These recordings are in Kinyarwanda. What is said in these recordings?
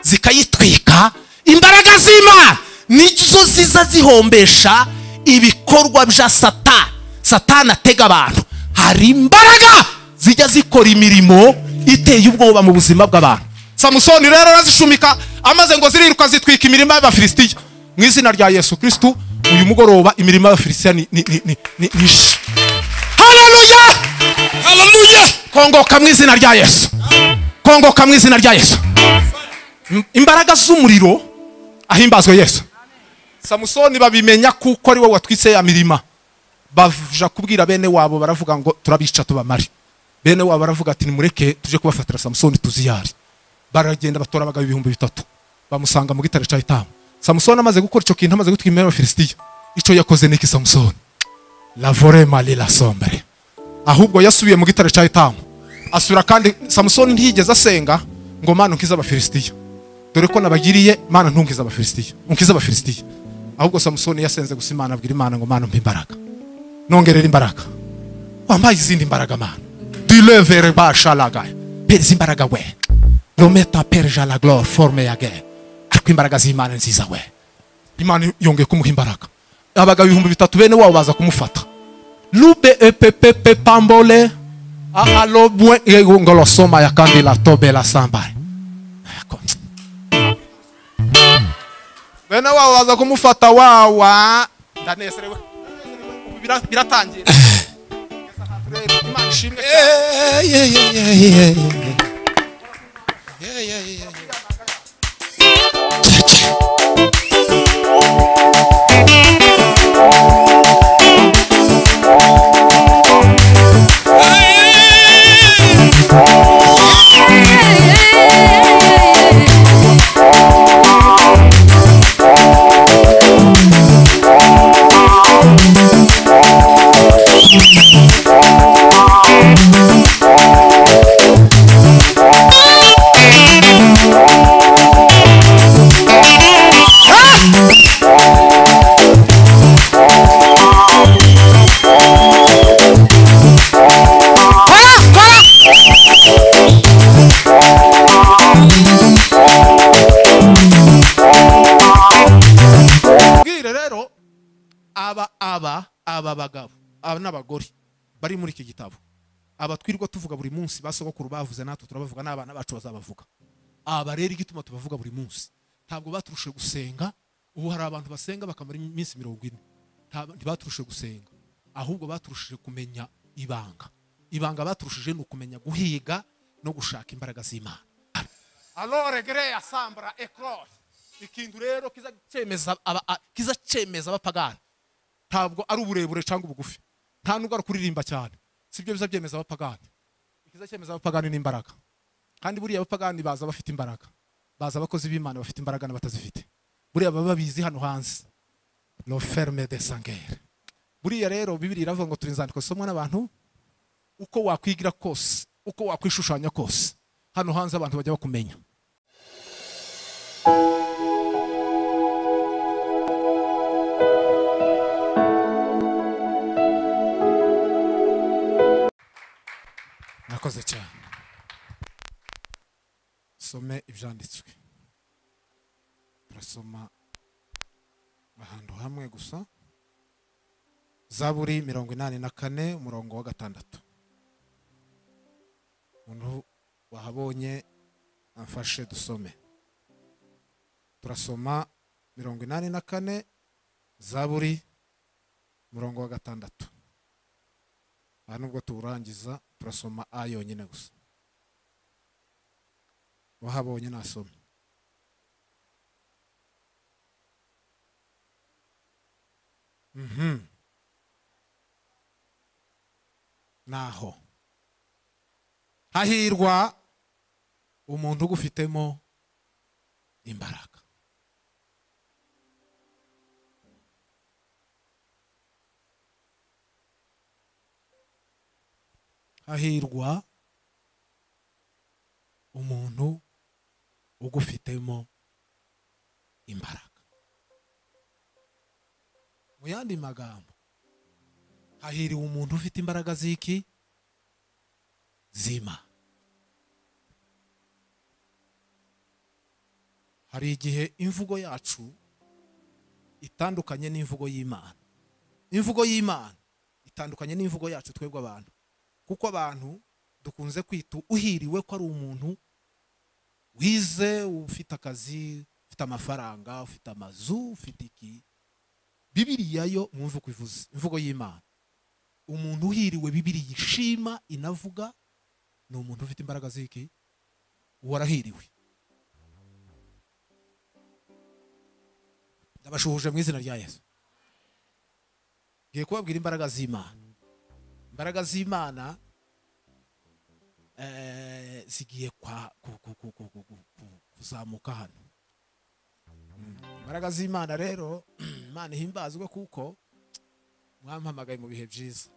zikayitwika. Imbaraga z'Imana nizo ziza zihombesha ibikorwa bya Satani atega abantu. Hari imbaraga zijya zikora imirimo iteye ubwoba mu buzima bw'abantu. Samusoni rero arazishumika amaze ngo ziriruka zitwika imirima y'Abafilisitiya. Mu izina rya Yesu Kristo uyu mugoroba imirima y'Abafilisitiya ni haleluya, haleluya. Kongoka mu izina rya Yesu, kongoka mu izina rya Yesu. Imbaraga z'umuriro ahimbazwe Yesu. Samusoni babimenya kuko ari we watwitse ya mirima. Bavuja kubwira bene wabo baravuga ngo turabica tubamari. Bene wabo baravuga ati nimureke tuje kubafatira Samusoni tuziyari. Baragenda batora abagabo 3,000 bamusanga mu gitare cya Etamu. Samusoni amaze gukora ico kintu, amaze gutwimira Abafilisitiya, ico yakoze niki Samusoni? La vorema la sombre. Ahubwo yasubiye mu gitare cya Etamu. Asura kandi Samusoni ntiyigeze asenga ngo Mana nkiza Abafilisitiya. Dore ko nabagiriye Mana ntunkiza Abafilisitiya, unkiza Abafilisitiya. Ahubwo Samusoni yasenze gusa Imana, abwira Imana ngo Mana mpa imbaraga, nongerera imbaraga, wambaye izindi imbaraga Mana. Dilevere bashalaga pereza imbaraga we, rometa perja la gloire forme yage. Ariko imbaraga z'Imana nziza we. Imana yongeye kumuha imbaraga. Abagabo 3,000 bene wabo baza kumufata. Lube epepepe pambole alo bwe ngolo soma ya kandi la tobe la samba. Bene wabo baza kumufata wawa. Ndanezerewe. Biratangira. Imana ishimwe. Aba bagabo aba n'abagore bari muri iki gitabo, aba twirwa tuvuga buri munsi, basogokuru bavuze natwe turabavuga, n'abana bacu bazabavuga. Aba rero igituma tubavuga buri munsi, ntabwo baturushe gusenga. Ubu hari abantu basenga bakamara iminsi 40, ntibaturushe gusenga, ahubwo baturushije kumenya ibanga. Ibanga baturushije ni ukumenya guhiga no gushaka imbaraga z'Imana. Alors gre asambra eclos ikintu rero kiza cemeza abapagani. Ntabwo ari uburebure cyangwa ubugufi, nta nubwo ari kuririmba cyane, sibyo biza byemeza abapagani. Ikiza cyemeza abapagani ni imbaraga. Kandi buriya abapagani baza bafite imbaraga, baza abakozi b'Imana bafite imbaraga n'abatazifite. Buriya baba babizi hano hanze. Lo ferme de sangere. Buriya rero Bibiliya iravuga ngo turi inzandiko zisomwa n'abantu. Uko wakwigira kose, uko wakwishushanya kose, hano hanze abantu bajya bakumenya. Nakoze cyane. Some ibyanditswe. Turasoma ahantu hamwe gusa. Zaburi 84 umurongo wa 6. Umuntu wahabonye amfashe dusome. Turasoma 84 Zaburi umurongo wa 6. Nubwo turangiza turasoma ayo nyine gusa. Wahabonye nasome. Naho hahirwa umuntu ugufitemo imbaraga. Hahirwa umuntu ugufitemo imbaraga. Mu yandi magambo, hahiriwe umuntu ufite imbaraga z'iki? Zima. hari igihe imvugo yacu itandukanye n'imvugo y'Imana. Imvugo y'Imana itandukanye n'imvugo yacu twebwe abantu, kuko abantu dukunze kwita uhiriwe ko ari umuntu wize, ufite akazi, ufite amafaranga, ufite amazu, ufite iki. Bibiliya yo mwumve ko ivuze imvugo y'Imana. Umuntu uhiriwe Bibiliya ishima inavuga ni umuntu ufite imbaraga z'iki, warahiriwe. Ndabashuhuje mu izina rya Yesu. Ngiye kubabwira imbaraga z'Imana. Imbaraga z'Imana zigiye kuzamuka hano. Imbaraga z'Imana rero, Imana ihimbazwe kuko mwampamagaye mu bihe byiza.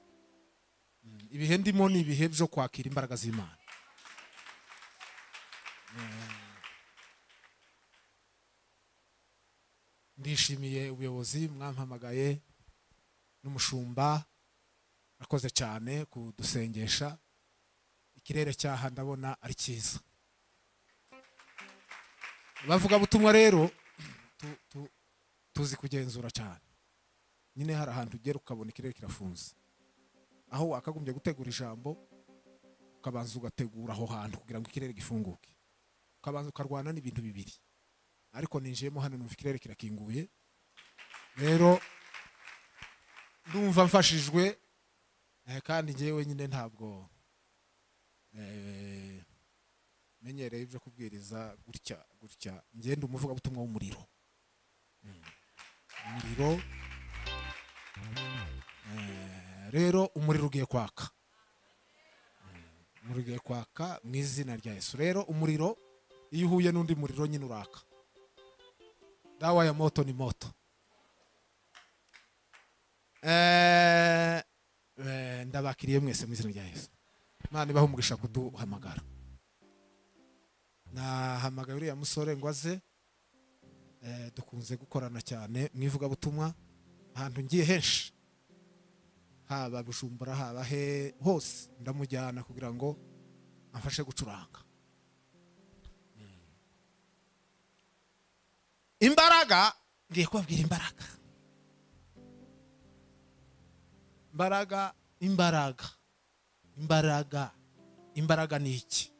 Ibihe ndimo ni ibihe byo kwakira imbaraga z'Imana. Ndishimiye ubuyobozi mwampamagaye n'umushumba, akoze cyane kudusengesha. Ikirere cyaha ndabona ari cyiza. Bavuga butumwa rero tuzi kugenzura cyane. Nyine hari ahantu ugera ukabona ikirere kirafunze, aho wakagombye gutegura ijambo ukabanza ugategura aho hantu kugira ngo ikirere gifunguke, ukabanza ukarwana n'ibintu bibiri. Ariko ninjiyemo hano numva ikirere kirakinguye, rero ndumva mfashijwe. Kandi ngewe nyine ntabwo menyereye ibyo kubwiriza gutya. Ngenda umuvuga butumwa w'umuriro. Umuriro rero umuriro ugiye kwaka. Umuriro ugiye kwaka mu izina rya Yesu. Rero umuriro iyo uhuye n'undi muriro nyine uraka. Dawa ya moto ni moto. Ndabakiriye mwese mu izina rya Yesu. Imana ibahe umugisha kuduhamagara. Nahamagaye uriya musore ngo aze. Dukunze gukorana cyane mu ivugabutumwa ahantu ngiye henshi, haba Bujumbura, haba hose ndamujyana kugira ngo amfashe gucuranga. Imbaraga, ngiye kubabwira imbaraga. Imbaraga ni iki?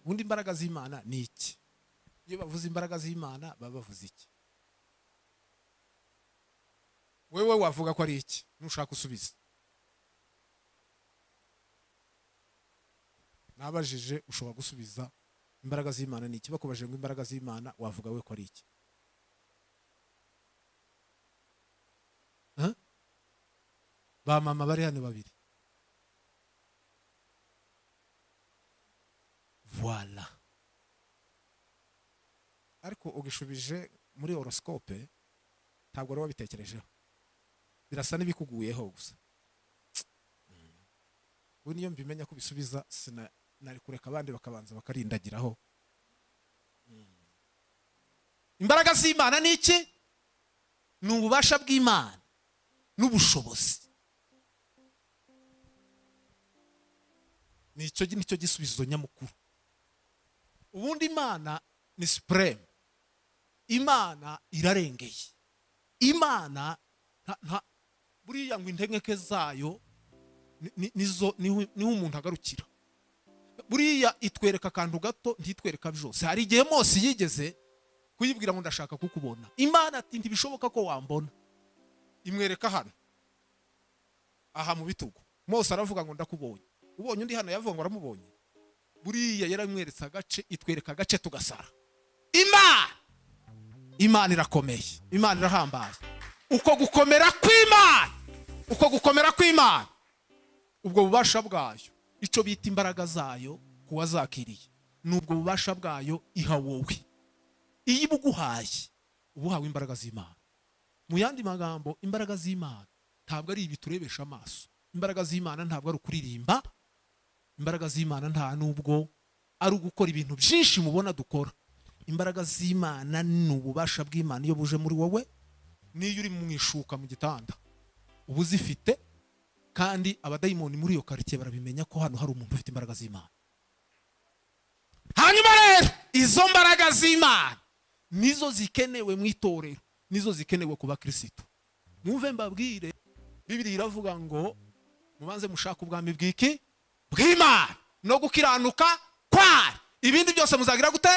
Ubundi imbaraga z'Imana ni iki? Iyo bavuze imbaraga z'Imana baba bavuze iki? Wewe wavuga ko ari iki nushaka usubiza? Nabajije ushobora gusubiza imbaraga z'Imana ni iki. Bakubajije ngo imbaraga z'Imana wavuga we ko ari iki? Ba mama bari hano babiri. Voilà. Ariko ugishubije muri horoscope ntabwo ari wabitekerejeho. Birasa n'ibikuguyeho gusa. Ubu niyo mbimenya ko bisubiza nari kureka abandi bakabanza bakarindagiraho. Imbaraga z'Imana ni iki? Ni ububasha bw'Imana n'ubushobozi. Nicyo gisubizo nyamukuru. Ubundi Imana ni supreme. Imana irarengeye. Imana buriya ngo intengeke zayo niho umuntu agarukira. Buriya itwereka akantu gato ntitwereka byose. Hari igihe Mose yigeze kuyibwira ngo ndashaka kukubona. Imana ati ntibishoboka ko wambona. Imwereka hano aha mu bitugu. Mose aravuga ngo ndakubonye. Ubonye undi hano yavuga ngo aramubonye. Buriya yaramweretse agace, itwereka agace tugasara. Imana irakomeye. Imana irahambaye. Uko gukomera kw'Imana, ubwo bubasha bwayo, icyo bita imbaraga zayo kuwazakiriye, n'ubwo bubasha bwayo iha wowe. Iyo ibuguhaye ubuhawe imbaraga z'Imana. Mu yandi magambo, imbaraga z'Imana ntabwo ari ibi turebesha amaso. Imbaraga z'Imana ntabwo ari ukuririmba. Imbaraga z'Imana nta nubwo ari ugukora ibintu byinshi mubona dukora. Imbaraga z'Imana ni ububasha bw'Imana iyo buje muri wowe. Niyo uri mu ishuka mu gitanda ubu zifite, kandi abadayimoni muri iyo quartier barabimenya ko hano hari umuntu ufite imbaraga z'Imana. Hanyuma rero izo mbaraga z'Imana nizo zikenewe mu itorero, nizo zikenewe ku bakristo. Mwumve mbabwire, Bibiliya iravuga ngo mubanze mushaka ubwami bw'iki bw'Imana no gukiranuka kwa ibindi byose muzagira gute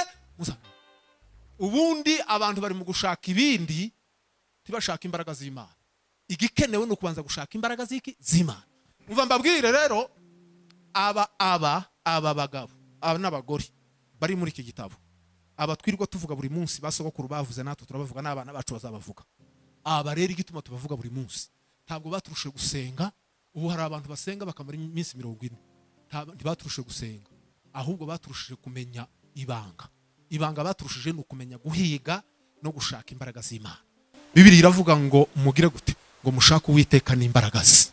ubundi abantu bari mu gushaka ibindi tibashaka imbaraga z'Imana. Igikenewe no kubanza gushaka imbaraga z'iki z'Imana. Umva mbabwire rero aba bagabo n'abagore bari muri iki gitabo, aba twirwa tuvuga buri munsi, basogokuru bavuze natwe turabavuga, n'abana bacu bazabavuga. Aba rero igituma tubavuga buri munsi, ntabwo baturushe gusenga. Ubu hari abantu basenga bakamara iminsi 40, ntibaturushe gusenga, ahubwo baturushije kumenya ibanga baturushije no kumenya guhiga no gushaka imbaraga z'Imana. Bibiliya iravuga ngo mugire gute, ngo mushaka Uwiteka n'imbaraga ze.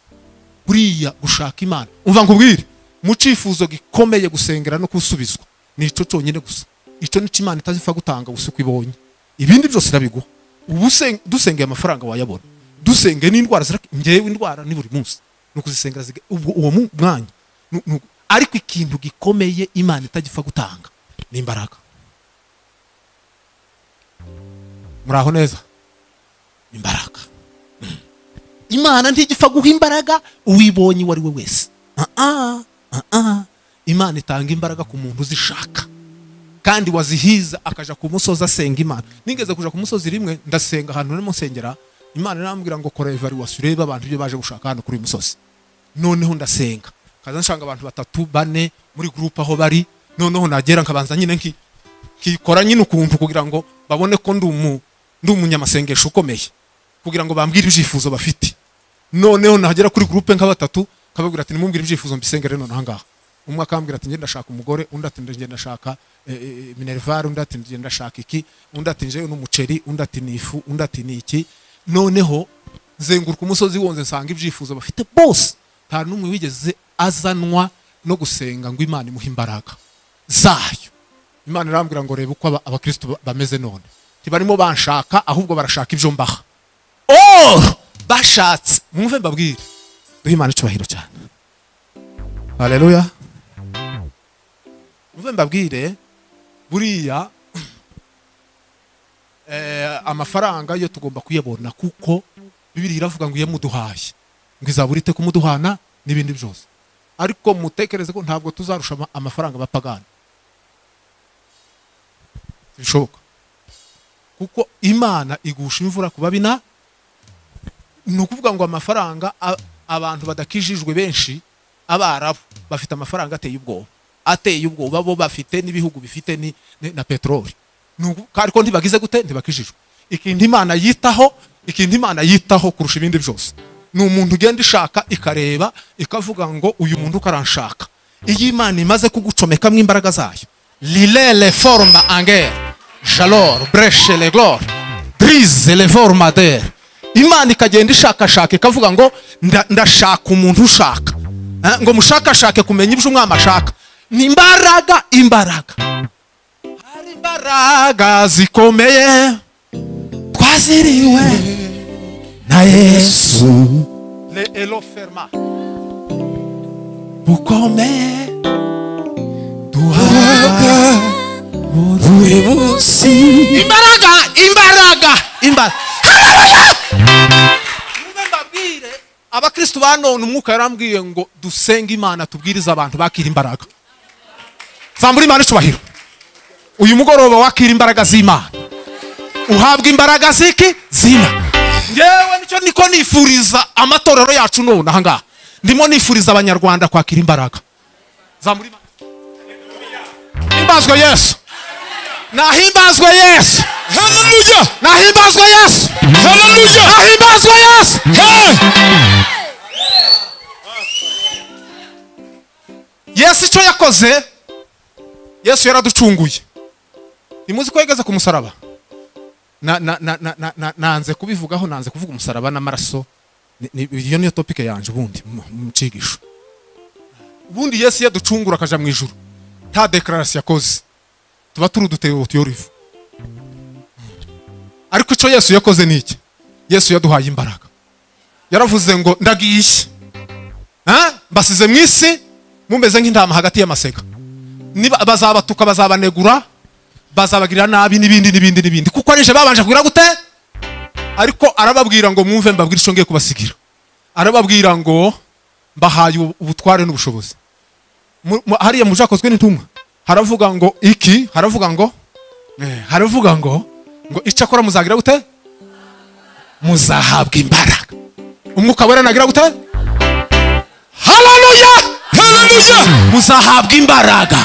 Buriya gushaka Imana, umva nkubwire, mu cifuzo gikomeye gusengera no kusubizwa ni ico cyonyine gusa. Ico ni Imana itazifa gutanga gusuko ibonye, ibindi byose irabiguha. Ubu dusengeye amafaranga wayabona, dusenge n'indwara ngewe indwara ni buri munsi no kuzisengera uwo mwanya. Ariko ikintu gikomeye Imana itagifa gutanga ni imbaraga. Muraho neza? Imbaraga. Imana ntigifa guha imbaraga uwibonye wari we wese. Imana itanga imbaraga ku muntu uzishaka kandi wazihiza akaja ku musozi asenga Imana. Nigeze kuja ku musozi rimwe ndasenga ahantu nari musengera, Imana irambwira ngo kora evaluation urebe abantu byo baje gushaka hano kuri musozi. Noneho ndasenga kaza nshanga abantu 3 4 muri groupe aho bari, noneho nagera nkabanza nyine kikora nyine ukuntu kugira ngo babone ko ndi umunyamasengesho ukomeye, kugira ngo bambwire ibyifuzo bafite. Noneho nagera kuri groupe nka 3 kababwira ati nimumbwire ibyifuzo mbisengere none ahangaha. Umwe akambwira ati ngenda ndashaka umugore, undi ati ngenda ndashaka minerval, undi ati ngenda ndashaka iki, undi ati nje n'umuceri, undi ati nifu, undi ati niki. Noneho nzenguruka umusozi wonze nsanga ibyifuzo bafite bose, nta numwe wigeze azanwa no gusenga ngo Imana imuha imbaraga zayo. Imana irambwira ngo reba uko abakristo bameze none, tibarimo banshaka ahubwo barashaka ibyo mbaha. Bashatse, mwumve mbabwire, duhe Imana icyubahiro cyane. Haleluya. Mwumve mbabwire, buriya amafaranga yo tugomba kuyabona kuko Bibiliya iravuga ngo yamuduhaye ngo izaburite kumuduhana n'ibindi byose. Ariko mutekereze ko ntabwo tuzarusha amafaranga bapagana, bishoboka, kuko Imana igusha imvura kubabina. Ni ukuvuga ngo amafaranga abantu badakijijwe benshi, Abarabu bafite amafaranga ateye ubwoba, bo bafite n'ibihugu bifite na petroli. Ariko ntibagize gute, ntibakijijwe. Ikintu Imana yitaho kurusha ibindi byose ni umuntu ugenda ishaka ikareba ikavuga ngo uyu muntu ukaranshaka. Iyo Imana imaze kugucomekamo imbaraga zayo, lile forma anger jalor breche le glor brise le forma der, Imana ikagenda ishakashaka ikavuga ngo ndashaka umuntu ushaka, ngo mushakashake kumenya ibyo umwami ashaka. Ni imbaraga. Hari imbaraga zikomeye twaziriwe na Yesu, le eloferma bukomeye duhaga buri munsi. Imbaraga. Haleluya. Mbabwire abakristo banone, umwuka yarambwiye ngo dusenge Imana, tubwiriza abantu bakira imbaraga. Zambura Imana icyubahiro. Uyu mugoroba wakira imbaraga z'Imana, uhabwa imbaraga z'iki z'Imana. Ngewe nicyo niko nifuriza amatorero yacu none ahangaha, ndimo nifuriza abanyarwanda kwakira imbaraga. Zambura Imana. Himbazwe Yesu. Nahimbazwe Yesu. Haleluya. Nahimbazwe Yesu. Haleluya. Nahimbazwe Yesu. Yesu icyo yakoze, Yesu yaraducunguye. Nimuzi ko yageze ku musaraba. Nanze kubivugaho, nanze kuvuga umusaraba n'amaraso. Iyo niyo topic yanje ubundi mu cigisho. Ubundi Yesu yaducungura akaja mu ijuru, nta declaration yakoze, tuba turuduteye utuyorivu. Ariko icyo Yesu yakoze niki? Yesu yaduhaye imbaraga. Yaravuze ngo ndagiye, mbasize mu isi mumeze nk'intama hagati y'amasega. Niba bazabatuka bazabanegura, bazabagirira nabi n'ibindi kuko arishe babanje kugira gute ariko arababwira ngo mwumve mbabwira ico ngiye kubasigira arababwira ngo mbahaye ubutware n'ubushobozi hariya mujakozwe n'intumwa haravuga ngo iki haravuga ngo icakora muzagira gute muzahabwa imbaraga umwuka wera nagira gute haleluya muzahabwa imbaraga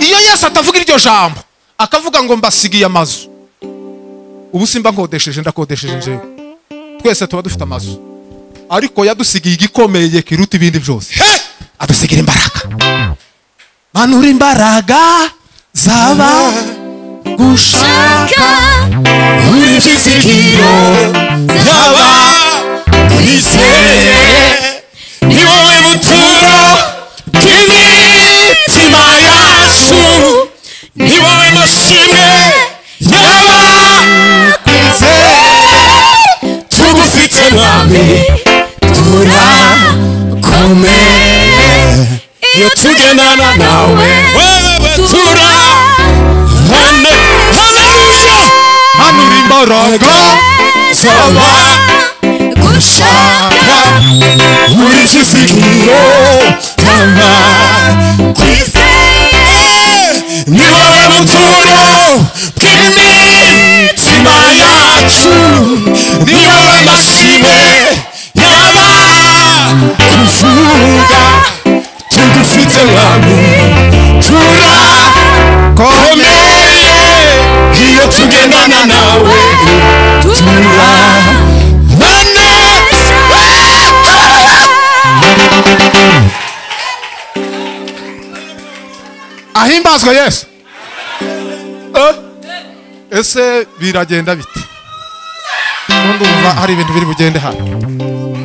iyo Yesu atavuga iryo jambo akavuga ngo mbasigiye amazu ubu simba nkodesheje ndakodesheje njewe twese tuba dufite amazu ariko yadusigiye igikomeye kiruta ibindi byose adusigira imbaraga manura imbaraga zaba gushaka uri fizikiro zaba kwizeye ni wowe buturo bw'imitima yacu ni wowe mashimwe yaba kwizeye tugufite mwami turakomeye iyo tugendana nawe turahane haleluya manura imbaraga zaba gushaka uri fizikiro zaba kwizeye ni wowe buturo bw'imitima yacu ni wowe mashimwe yaba kuvuga tugufite mwami turakomeye iyo tugendana nawe turahane ahimbazwe Yesu ese biragenda bite ndumva hari ibintu biri bugende hano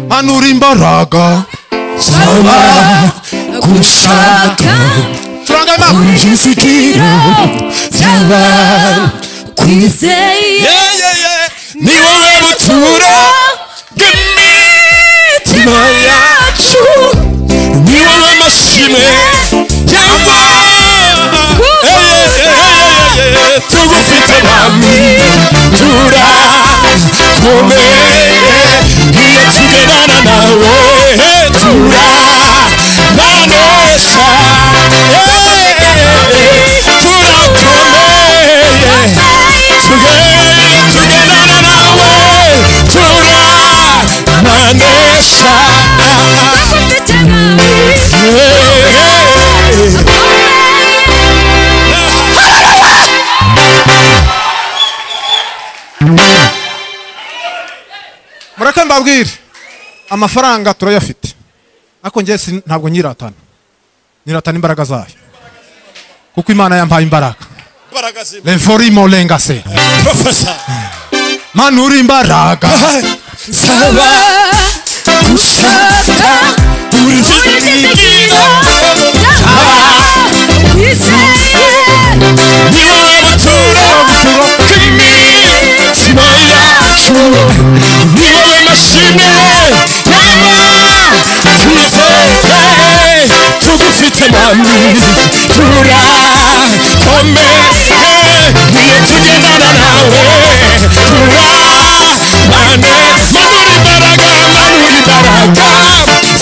manura imbaraga zaba gushaka turangama kwizikira zaba kwizeye ni wowe buturo bw'imitima yacu ni wowe mashimwe yaba tugufite mwami turakomeye iyo tugendana nawe turabanesha turakomeye tugendana nawe turabanesha mureke mbabwire amafaranga turayafite ariko njye ntabwo nyiratana imbaraga zayo kuko Imana yampaye imbaraga leforimo lengase manura imbaraga zaba gushaka uri fizikiro ni wowe buturo bw'imitima yacu ni wowe mashimwe yaba kwizeye tugufite mwami turakomeye iyo tugendana nawe turahane manura imbaraga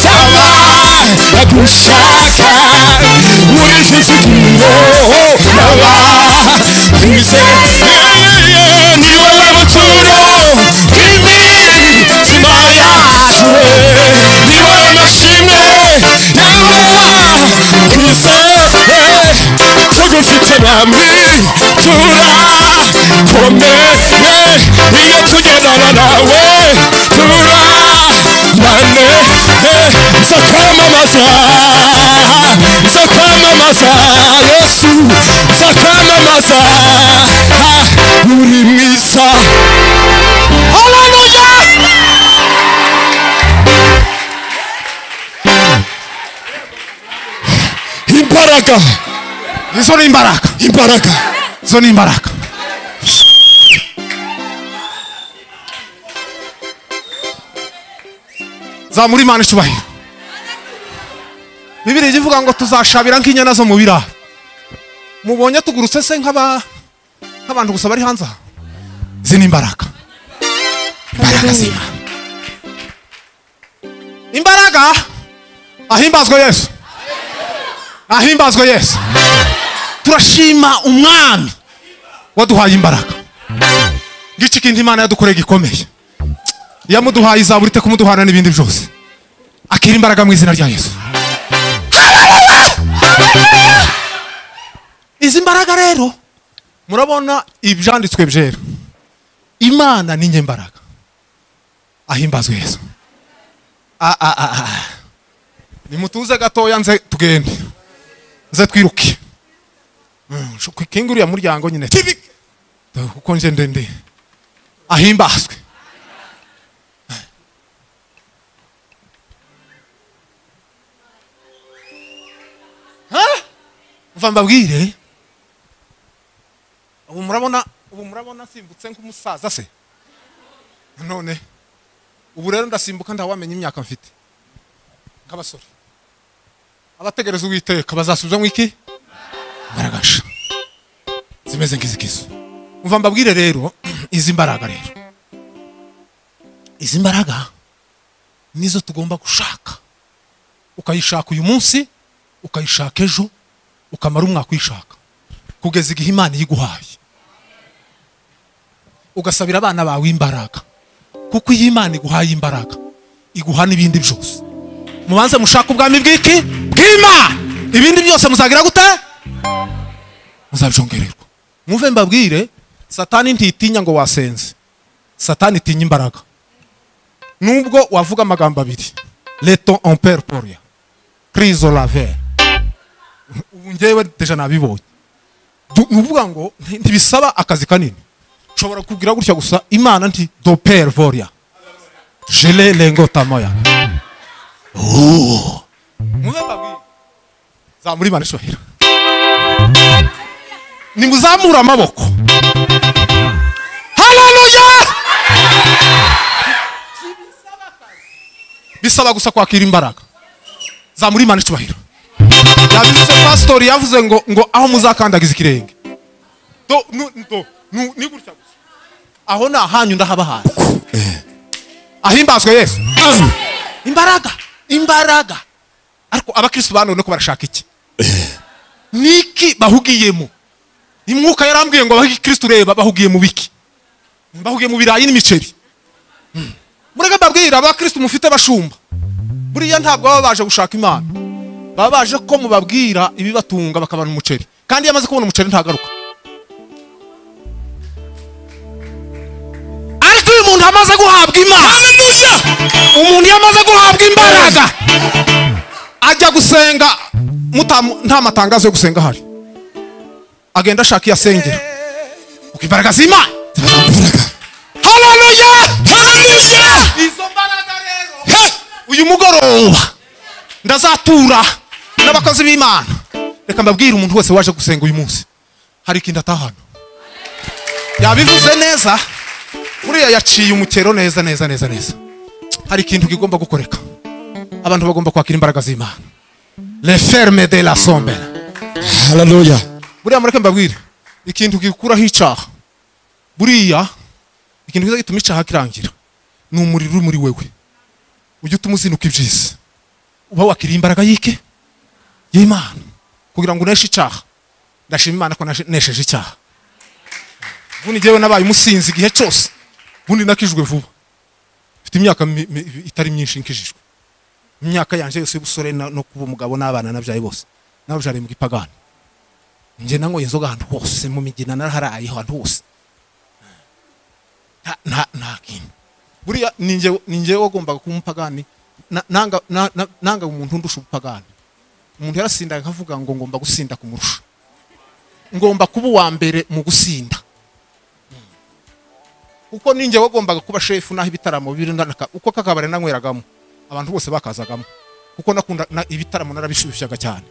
zaba gushaka uri fizikiro yaba kwizeye ni wowe buturo bw'imitima yacu ni wowe mashimwe yaba kwizeye tugufite mwami turakomeye iyo tugendana nawe turahane nzakwamamaza Yesu nzakwamamaza uri mwiza haleluya imbaraga izo ni imbaraga zamura Imana icubahiro Bibiliya ivuga ngo tuzashabira nk'inyana zo mu biraro mubonye tugurutse se nk'abantu gusa bari hanze aha. Izi ni imbaraga z'Imana. Imbaraga, ahimbazwe Yesu, ahimbazwe Yesu. Turashima umwami waduhaye imbaraga. Gici kintu Imana yadukoreye gikomeye. Yamuduhaye izaburi te kumuduhana n'ibindi byose. Akira imbaraga mu izina rya Yesu. Izi mbaraga rero murabona ibyanditswe byera. Imana ni nyembaraga. Ahimbazwe Yesu. Nimutuze gatoya nze tugende. Nze twiruke. Kinguriya muryango nyine. Kuko nje ndende. Ahimbazwe. Uva mbabwire. Ubu murabona simbutse nk'umusaza se. None ubu rero ndasimbuka ndawamenya imyaka mfite. Nk'abasore. Abategereza Uwiteka bazasubiza mwiki? Mbaragasha. Zimeze nk'izikizo. Uva mbabwire rero izi mbaraga rero. Izi mbaraga nizo tugomba gushaka. Ukayishaka uyu munsi, ukayishaka ejo, ukamara umwaka uyishaka. Kugeza igihe Imana yiguhaye. Ugasabira abana bawe imbaraga. Kuko iyi Imana iguhaye imbaraga, iguha n'ibindi byose. Mubanze mushaka ubwami bw'iki? Bw'Imana. Ibindi byose muzagira gute? Muzabyongererwa. Muve mbabwire, Satani ntitinya ngo wasenze. Satani itinya imbaraga. Nubwo wavuga amagambo abiri. Leton en père pour rien. Criso la ver. Njyewe deja nabibonye. Nuvuga ngo ntibisaba akazi kanini. Ushobora kugira gutya gusa Imana nti do père voria. Jele lengota moya. Muve mbabwire. Zamuri Imana ishohera. Nimuzamura amaboko. Hallelujah! Bisaba gusa kwakira imbaraga. Zamuri Imana ishohera. Yabivuze pastor yavuze ngo aho muzakandagiza ikirenge. Ni gutya gusa. Aho na hanyu ndahabahaye. Ahimbazwe Yesu. Imbaraga. Ariko abakristo banone ko barashaka iki? Niki bahugiyemo? Imwuka yarambwiye ngo abakristo reba bahugiye mu biki? Bahugiye mu birayi n'imiceri. Murega babwira abakristo mufite bashumba. Buriya ntabwo baba baje gushaka Imana. Baba baje ko mubabwira ibibatunga bakabana umuceri. Kandi yamaze kubona umuceri ntagaruka. Ariko uyu muntu amaze guhabwa Imana. Haleluya! Umuntu yamaze guhabwa imbaraga. Ajya gusenga nta matangazo yo gusenga hari. Agenda ashaka yasengera. Ukimbaraga z'Imana. Haleluya! Haleluya! Izo mbaraga rero. Uyu mugoroba ndazatura n'abakozi b'Imana. Reka mbabwire umuntu wese waje gusenga uyu munsi. Hari ikintu atahana. Yabivuze neza. Buriya yaciye umukero neza. Hari ikintu kigomba gukoreka. Abantu bagomba kwakira imbaraga z'Imana. Les fermes de la sombre. Hallelujah. Buriya mureke mbabwire. Ikintu gikuraho icaha. Buriya ikintu kiza gituma icaha kirangira. Ni umuriro uri muri wewe. Ujye utumuzinuka ibyiza. Uba wakiriye imbaraga yike? Y'Imana. Kugira ngo uneshe icaha. Ndashima Imana ko nesheje icaha. Bundi jewe nabaye umusinzi igihe cyose. Bundi nakijwe vuba. Mfite imyaka itari myinshi nkijijwe. Imyaka yanje yose y'ubusore no kuba umugabo n'abana nabyaye bose. Nabyariye mu gipagani. Nje nango inzoga ahantu hose mu migina naraharaye ahantu hose. Nta kintu. Buriya ninjye wagombaga kuba umupagani. Nanga umuntu ndusha ubupagani. Umuntu yarasinda akavuga ngo ngomba gusinda kumurusha. Ngomba kuba uwa mbere mu gusinda. Uko ninjye wagombaga kuba chef naho ibitaramo birindana uko kakabare nanyweragamo abantu bose bakazagamo kuko nakunda ibitaramo narabishubishyaga cyane.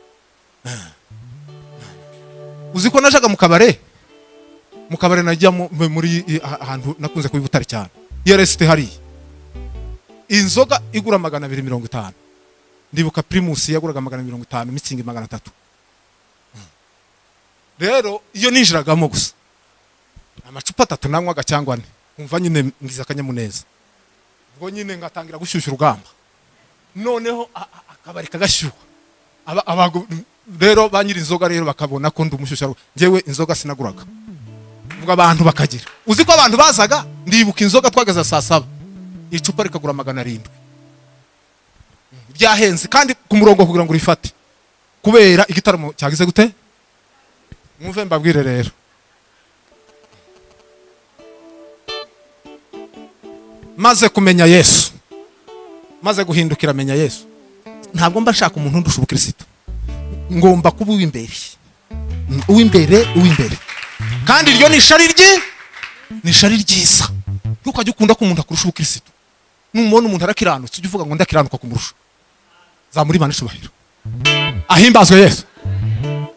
Uziko najaga mu kabare najya muri ahantu nakunze kubibutare cyane. Yereste hari inzoga igura 250. Ndibuka Primus yaguraga 250, Mitsingi 300. Rero iyo ninjiragamo gusa amacupa 3 nanywaga cyangwa 4 umva nyine ngize akanyamuneza ubwo nyine ngatangira gushyushya urugamba noneho akabari kagashyuha abago rero banyiri inzoga rero bakabona ko ndumushyushya ngewe inzoga sinaguraga ubwo abantu bakagira uzi ko abantu bazaga ndibuka inzoga twagaza saa 7 icupa rikagura 700 byahenze kandi ku murongo kugira ngo urifate kubera igitaramo cyagize gute mwumve mbabwire rero maze kumenya Yesu maze guhindukira menya Yesu ntabwo mba nshaka umuntu ndusha ubukristo ngomba kuba uw'imbere kandi iryo ni ishari ryiza ntukajye ukunda ko umuntu akurusha ubukristo numubona umuntu arakiranutse ujye uvuga ngo ndakiranuka kumurusha zamuri Imana ishubahiro ahimbazwe Yesu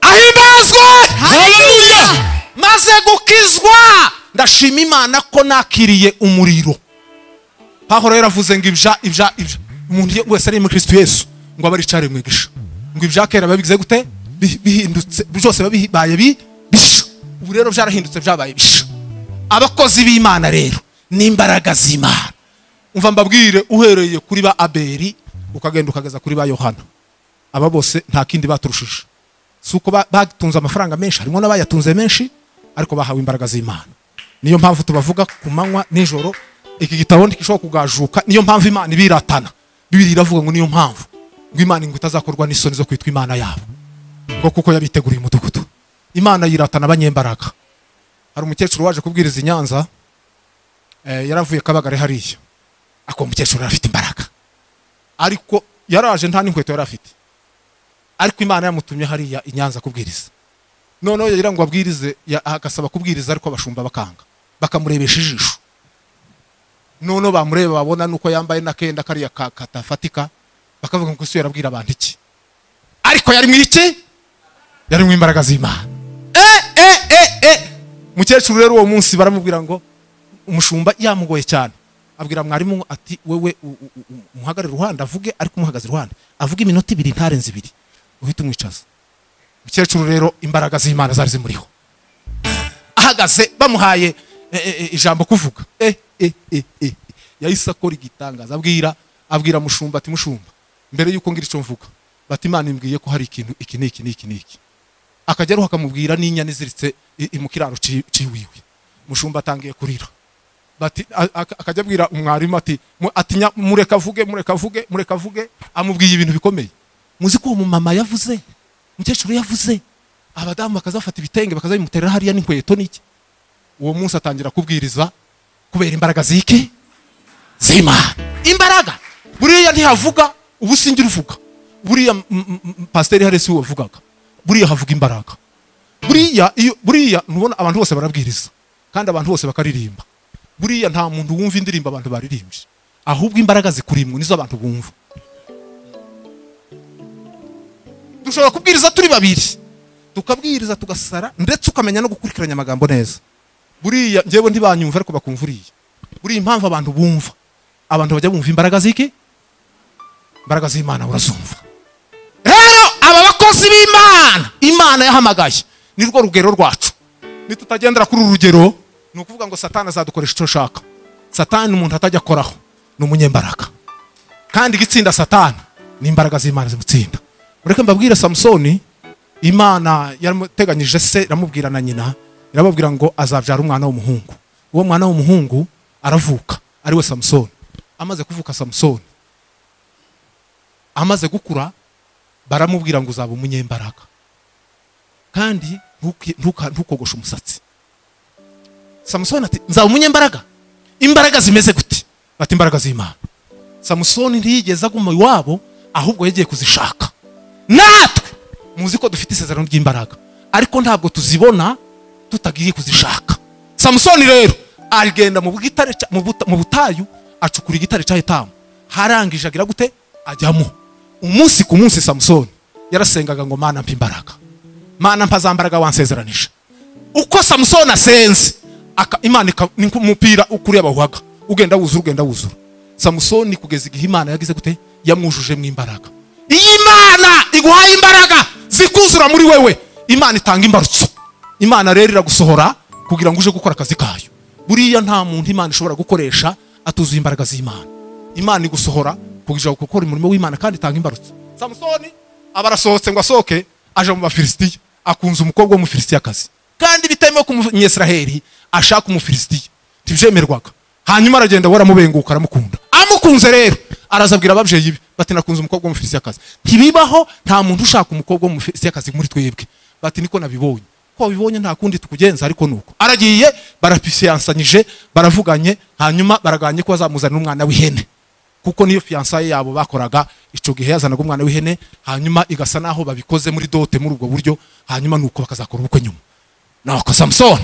ahimbazwe haleluya maze gukizwa ndashima Imana ko nakiriye umuriro Pawulo yaravuze ngo ibya umuntu wese ari mu Kristo Yesu ngo abaricare mwigisha ngo ibya kera babigize gute bihindutse byose babibaye bisha ubu rero byarahindutse byabaye bisha abakozi b'Imana rero n'imbaraga z'Imana umva mbabwire uhereye kuri ba Abeli ukagenda ukageza kuri ba Yohana aba bose nta kindi baturushije suko batunze amafaranga menshi harimo n'abayatunze menshi ariko bahawe imbaraga z'Imana niyo mpamvu tubavuga ku manywa nijoro iki gitabo ndikishobora kugajuka niyo mpamvu Imana ibiratana Bibiliya iravuga ngo niyo mpamvu ngo Imana ngo itazakorwa n'isoni zo kwitwa Imana yabo ngo kuko yabiteguriye umudugudu Imana yiratana abanyembaraga hari umukecuru waje kubwiriza Nyanza yaravuye Kabagare hariya ako umukecuru arafite imbaraga ariko yaraje nta n'inkweto yarafite ariko Imana yamutumye hariya Nyanza kubwiriza noneho yagira ngo abwirize agasaba kubwiriza ariko abashumba bakanga bakamurebesha ijisho noneho bamureba babona nuko yambaye nakenda kariya katafatika bakavuga ngo Yesu yarabwira abantu iki ariko yari mwiki yari mu imbaraga z'Imana mukecuru rero uwo munsi baramubwira ngo umushumba yamugoye cyane abwira mwarimu ati wewe umuhagarire ruhande avuge ariko umuhagaze ruhande avuga iminota 2 ntarenze 2 uhita umwicaza mukecuru rero imbaraga z'Imana zari zimuriho ahagaze bamuhaye ijambo kuvuga yahise akora igitangaza abwira mushumba ati mushumba mbere yuko ngira ico mvuga bati Imana imbwiye ko hari ikintu iki akajyaruha akamubwira n'inyana iziritse mu kiraro ciwiwe mushumba atangiye kurira bati akajya abwira umwarimu ati mureka avuge amubwiye ibintu bikomeye muzi ko uwo mama yavuze mukecuru yavuze abadamu bakazafata ibitenge bakazabimuterera hariya n'inkweto n'iki uwo munsi atangira kubwiriza kubera imbaraga z'Imana imbaraga buriya ntihavuga ubusingira uvuga buriya pasiteri Haresi wavugaga buriya havuga imbaraga buriya nubona abantu bose barabwiriza kandi abantu bose bakaririmba buriya nta muntu wumva indirimbo abantu baririmbye ahubwo imbaraga zikurimwe nizo abantu bumva dushobora kubwiriza turi babiri tukabwiriza tugasara ndetse ukamenya no gukurikiranya amagambo neza buriya ngewe ntibanyumva ariko bakumva buriya impamvu abantu bumva abantu bajya bumva imbaraga z'Imana urazumva rero aba bakozi Imana yahamagaye ni rwo rugero rwacu nitutagendera kuri urugero ni ukuvuga ngo Satani azadukoresha icyo shaka Satani umuntu atajya akoraho ni umunyembaraga kandi igitsinda Satani ni imbaraga z'Imana zimutsinda mureke mbabwire Samsoni Imana yaramuteganyije se iramubwira na nyina irababwira ngo azabyara umwana w'umuhungu uwo mwana w'umuhungu aravuka ari we Samsoni amaze kuvuka Samsoni amaze gukura baramubwira ngo uzaba umunyembaraga kandi ntukogoshe umusatsi Samsoni ati nzaba umunyembaraga imbaraga zimeze gute bati imbaraga z'Imana Samsoni ntiyigeze aguma iwabo ahubwo yagiye kuzishaka natwe muzi ko dufite isezerano ry'imbaraga ariko ntabwo tuzibona tutagiye kuzishaka Samsoni rero agenda mu butayu acukura igitare cya Etamu harangije agira gute ajyamo umunsi ku munsi Samsoni yarasengaga ngo Mana mpa imbaraga Mana mpa za mbaraga wansezeranije uko Samsoni asenze Imana umupira ukuri abahuhaga ugenda wuzura Samsoni kugeza igihe Imana yagize gute yamwujuje mu imbaraga iyi Imana iguhaye imbaraga zikuzura muri wewe Imana itanga imbarutso Imana rero iragusohora kugira ngo uje gukora akazi kayo. Buriya nta muntu Imana ishobora gukoresha atuzuye imbaraga z'Imana. Imana igusohora kugira ngo gukora umurimo w'Imana kandi itanga imbarutso. Samusoni abarasohotse ngo asohoke aje mu Bafilisitiya, akunze umukobwa w'Umufilisitiyakazi kandi bitemewe ku Munyesiraheli ashaka Umufilisitiya, ntibyemerwaga. Hanyuma aragenda waramubenguka aramukunda. Amukunze rero arazabwira ababyeyi be bati nakunze umukobwa w'Umufilisitiyakazi. Ntibibaho nta muntu ushaka umukobwa w'Umufilisitiyakazi muri twebwe. Bati niko nabibonye. Ko bibonye nta kundi tukugenza ariko nuko. Aragiye barafiansanyije baravuganye, hanyuma baraganye ko bazamuzana n'umwana w'ihene. Kuko niyo fiansaye yabo bakoraga ico gihe yazanaga umwana w'ihene, hanyuma igasa naho babikoze muri dote muri ubwo buryo, hanyuma nuko bakazakora ubukwe nyuma. Nako Samson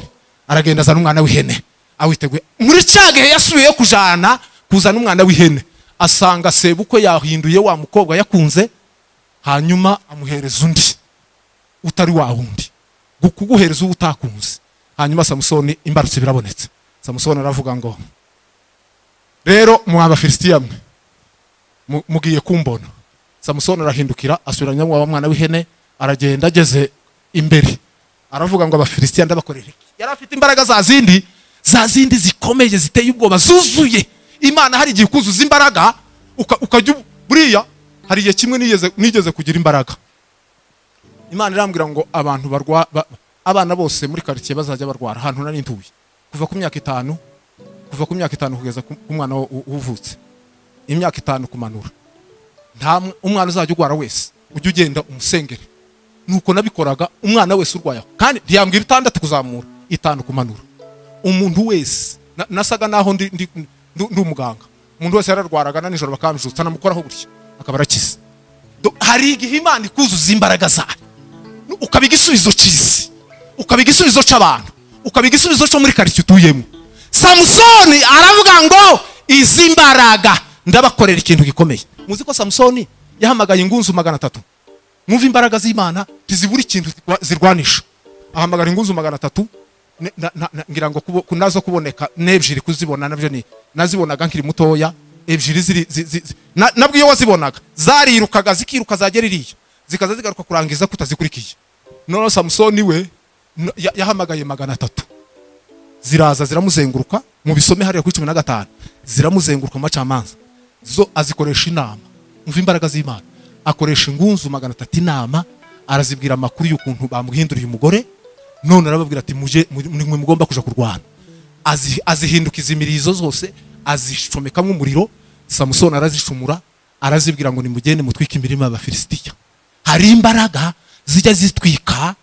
aragenda azana umwana w'ihene awiteguye. Muri cyagihe yasubiye kuzana umwana w'ihene, asanga sebukwe yahinduye wa mukobwa yakunze, hanyuma amuhereza undi utari wa wundi, gukuguhereza utakunze. Hanyuma Samson imbarutse birabonetse. Samson aravuga ngo rero mu Abafilisitiya mugiye kumbona. Samson arahindukira asubiranya wa mwana w'ihene, aragenda ageze imbere aravuga ngo Abafilisitiya ndabakorera iki? Yari afite imbaraga za zindi zikomeye ziteye ubwoba zuzuye. Imana hari igihe kuzuza imbaraga ukajya buriya hari igihe kimwe nigeze kugira imbaraga. Imana irambwira ngo abantu abana bose muri quartier bazajya barwara ahantu nari ntuye kuva ku myaka 5 kugeza ku mwana uvutse. Imyaka 5 kumanura. Nta umwana uzajya ugwara wese ujye ugenda umusengere. Nuko nabikoraga umwana wese urwaye. Kandi ntiyambwira 6 kuzamura 5 kumanura. Umuntu wese nasaga naho ndi umuganga. Umuntu wese yararwaraga na nijoro bakamjutsa namukoraho gutya akaba arakize. Hari igihe Imana ikuzuza imbaraga zayo. Ukabiga isubizo cyizi, ukabiga isubizo cy'abantu, ukabiga isubizo cyo muri quartier utuyemo. Samsoni aravuga ngo izi mbaraga ndabakorera ikintu gikomeye. Muzi ko Samsoni yahamagaye ingunzu 300. Mwumva imbaraga z'Imana tizibura ikintu zirwanisha. Ahamagara ingunzu 300, ngira ngo kunazo kuboneka n'ebyiri kuzibona nabyo ni nazibonaga nkiri mutoya. Ebyiri ziri nabwo iyo wazibonaga zarirukaga zikiruka zagera iriya zikaza zigaruka kurangiza kutazikurikiye. None Samsoni we yahamagaye 300, ziraza ziramuzenguruka mu bisome hariya ku 15, ziramuzenguruka macamanza zo azikoresha inama. Umva imbaraga z'Imana. Akoresha ingunzu 300 inama, arazibwira amakuru y'ukuntu bamuhinduriye umugore. None arababwira ati muje mwe mugomba kuja kurwana. Azihindukiza imirizo zose, azishomekamo umuriro. Samson arazishumura, arazibwira ngo nimugende mutwike imirimo y'Abafilisitiya. Hari imbaraga zijya zitwika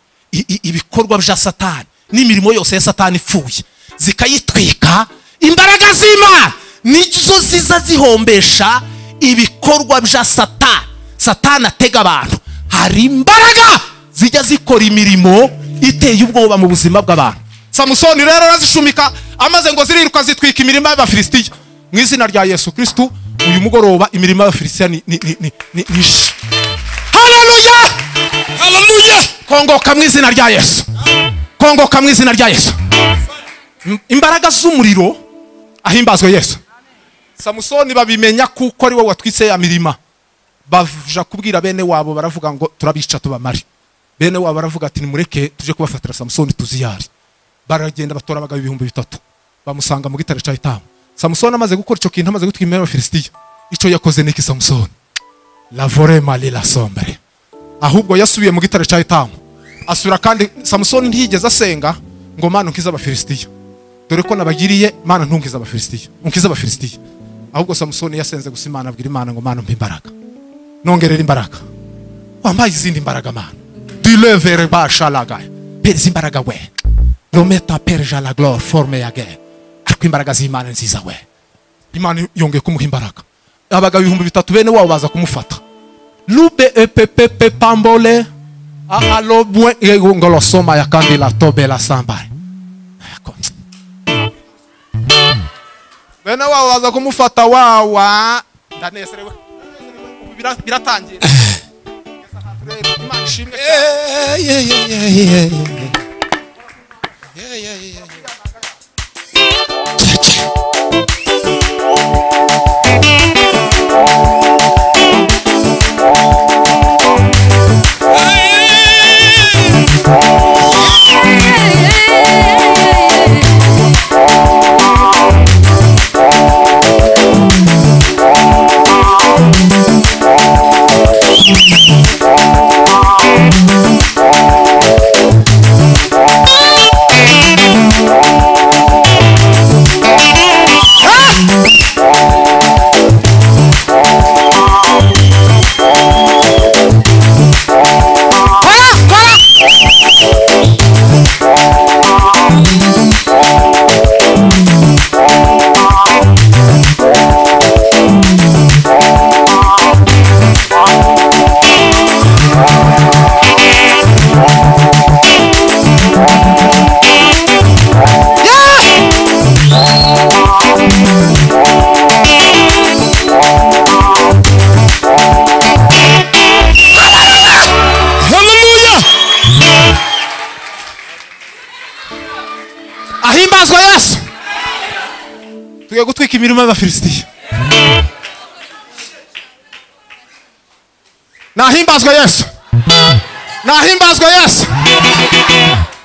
ibikorwa bya Satani n'imirimo yose ya Satani ipfuye, zikayitwika. Imbaraga z'Imana nizo ziza zihombesha ibikorwa bya Satani atega abantu. Hari imbaraga zijya zikora imirimo iteye ubwoba mu buzima bw'abantu. Samson rero arazishumika, amaze ngo ziriruka zitwika imirimo y'Abafilisitiya. Mu izina rya Yesu Kristo uyu mugoroba imirimo y'Abafilisitiya ni Haleluya! Haleluya! Kongoka mu izina rya Yesu. Kongoka mu izina rya Yesu. Imbaraga z'umuriro ahimbazwe Yesu. Samson babimenya kuko ari we watwitse ya mirima. Bavuja kubwira bene wabo baravuga ngo turabica tubamari. Bene wabo baravuga ati nimureke tuje kubafatira Samson tuziyari. Baragenda batora abagabo 3,000 bamusanga mu gitare cya Etamu. Samson amaze gukora ico kintu, amaze gutwimira Abafilisitiya. Ico yakoze niki Samson? La vorema la sombre. Ahubwo yasubiye mu gitare cya Etamu. Asura kandi Samson ntiyigeze asenga ngo Mana nkiza Abafilisitiya. Dore ko nabagiriye Mana ntunkiza Abafilisitiya. Unkiza Abafilisitiya. Ahubwo Samson yasenze gusa Imana, abwira Imana ngo Mana mpa imbaraga. Nongerera imbaraga. Wambaye izindi imbaraga Mana. Deliver ba shalaga. Pereza imbaraga we. Lometa perja la gloire forme yage. Ariko imbaraga z'Imana nziza we. Imana yongeye kumuha imbaraga. Abagabo 3,000 bene wabo baza kumufata. Lube epepepe pambole. Alo buen ngolo soma ya kandi la tobe la samba. Bene wabo baza kumufata wawa. Ndanezerewe. Biratangira. Imana ishimwe. Nahimbazwa Yesu. Tugiye gutwika imirimo y'Abafilisitiya. Nahimbazwa Yesu. Nahimbazwa Yesu.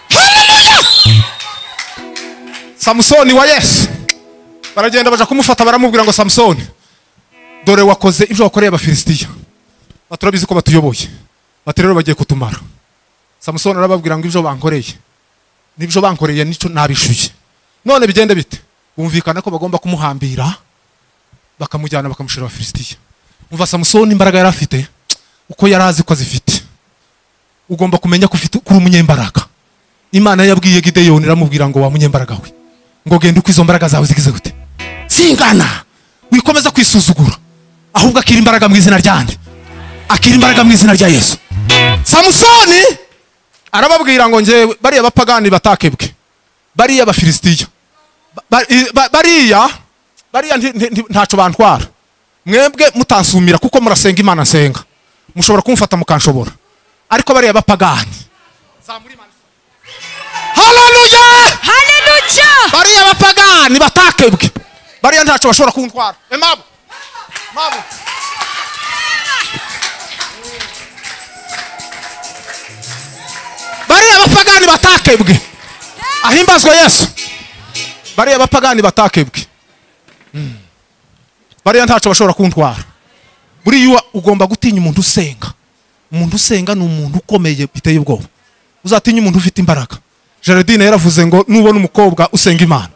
Haleluya. Samsoni wa Yesu. Baragenda baje kumufata baramubwira ngo Samsoni, dore wakoze ibyo wakoreye Abafilisitiya. Baturabizi ko batuyoboye. Bati rero bagiye kutumara. Samsoni arababwira ngo ibyo bankoreye nibyo bankoreye nico nabishuye. None bigende bite? Bumvikana ko bagomba kumuhambira bakamujyana bakamushira Abafilisitiya. Umva Samsoni imbaraga yari afite uko yarazi ko azifite. Ugomba kumenya ko ufite kuri umunyembaraga. Imana yabwiye Gideyoni iramubwira ngo wa munyembaraga we, ngo genda uko izo mbaraga zawe zigize gute. Singana wikomeza kwisuzugura, ahubwo akira imbaraga mu izina ryande, akira imbaraga mu izina rya Yesu. Samsoni arababwira ngo nje bariya bapagani batakebwe, bariya Abafilisitiya, bariya ntaco bantwara. Mwebwe mutansumira kuko murasenga Imana nsenga, mushobora kumfata mukanshobora, ariko bariya bapagani haleluya haleluya, bariya bapagani batakebwe, bariya ntaco bashobora kuntwara. Emabo mabo bariya bapagani batakebwe. Ahimbazwa Yesu. Bariya bapagani batakebwe, bariya ntaco bashobora kuntwara. Buriya ugomba gutinya umuntu usenga. Umuntu usenga ni umuntu ukomeye biteye ubwoba. Uzatinya umuntu ufite imbaraga. Gerardine yaravuze ngo nubona umukobwa usenga Imana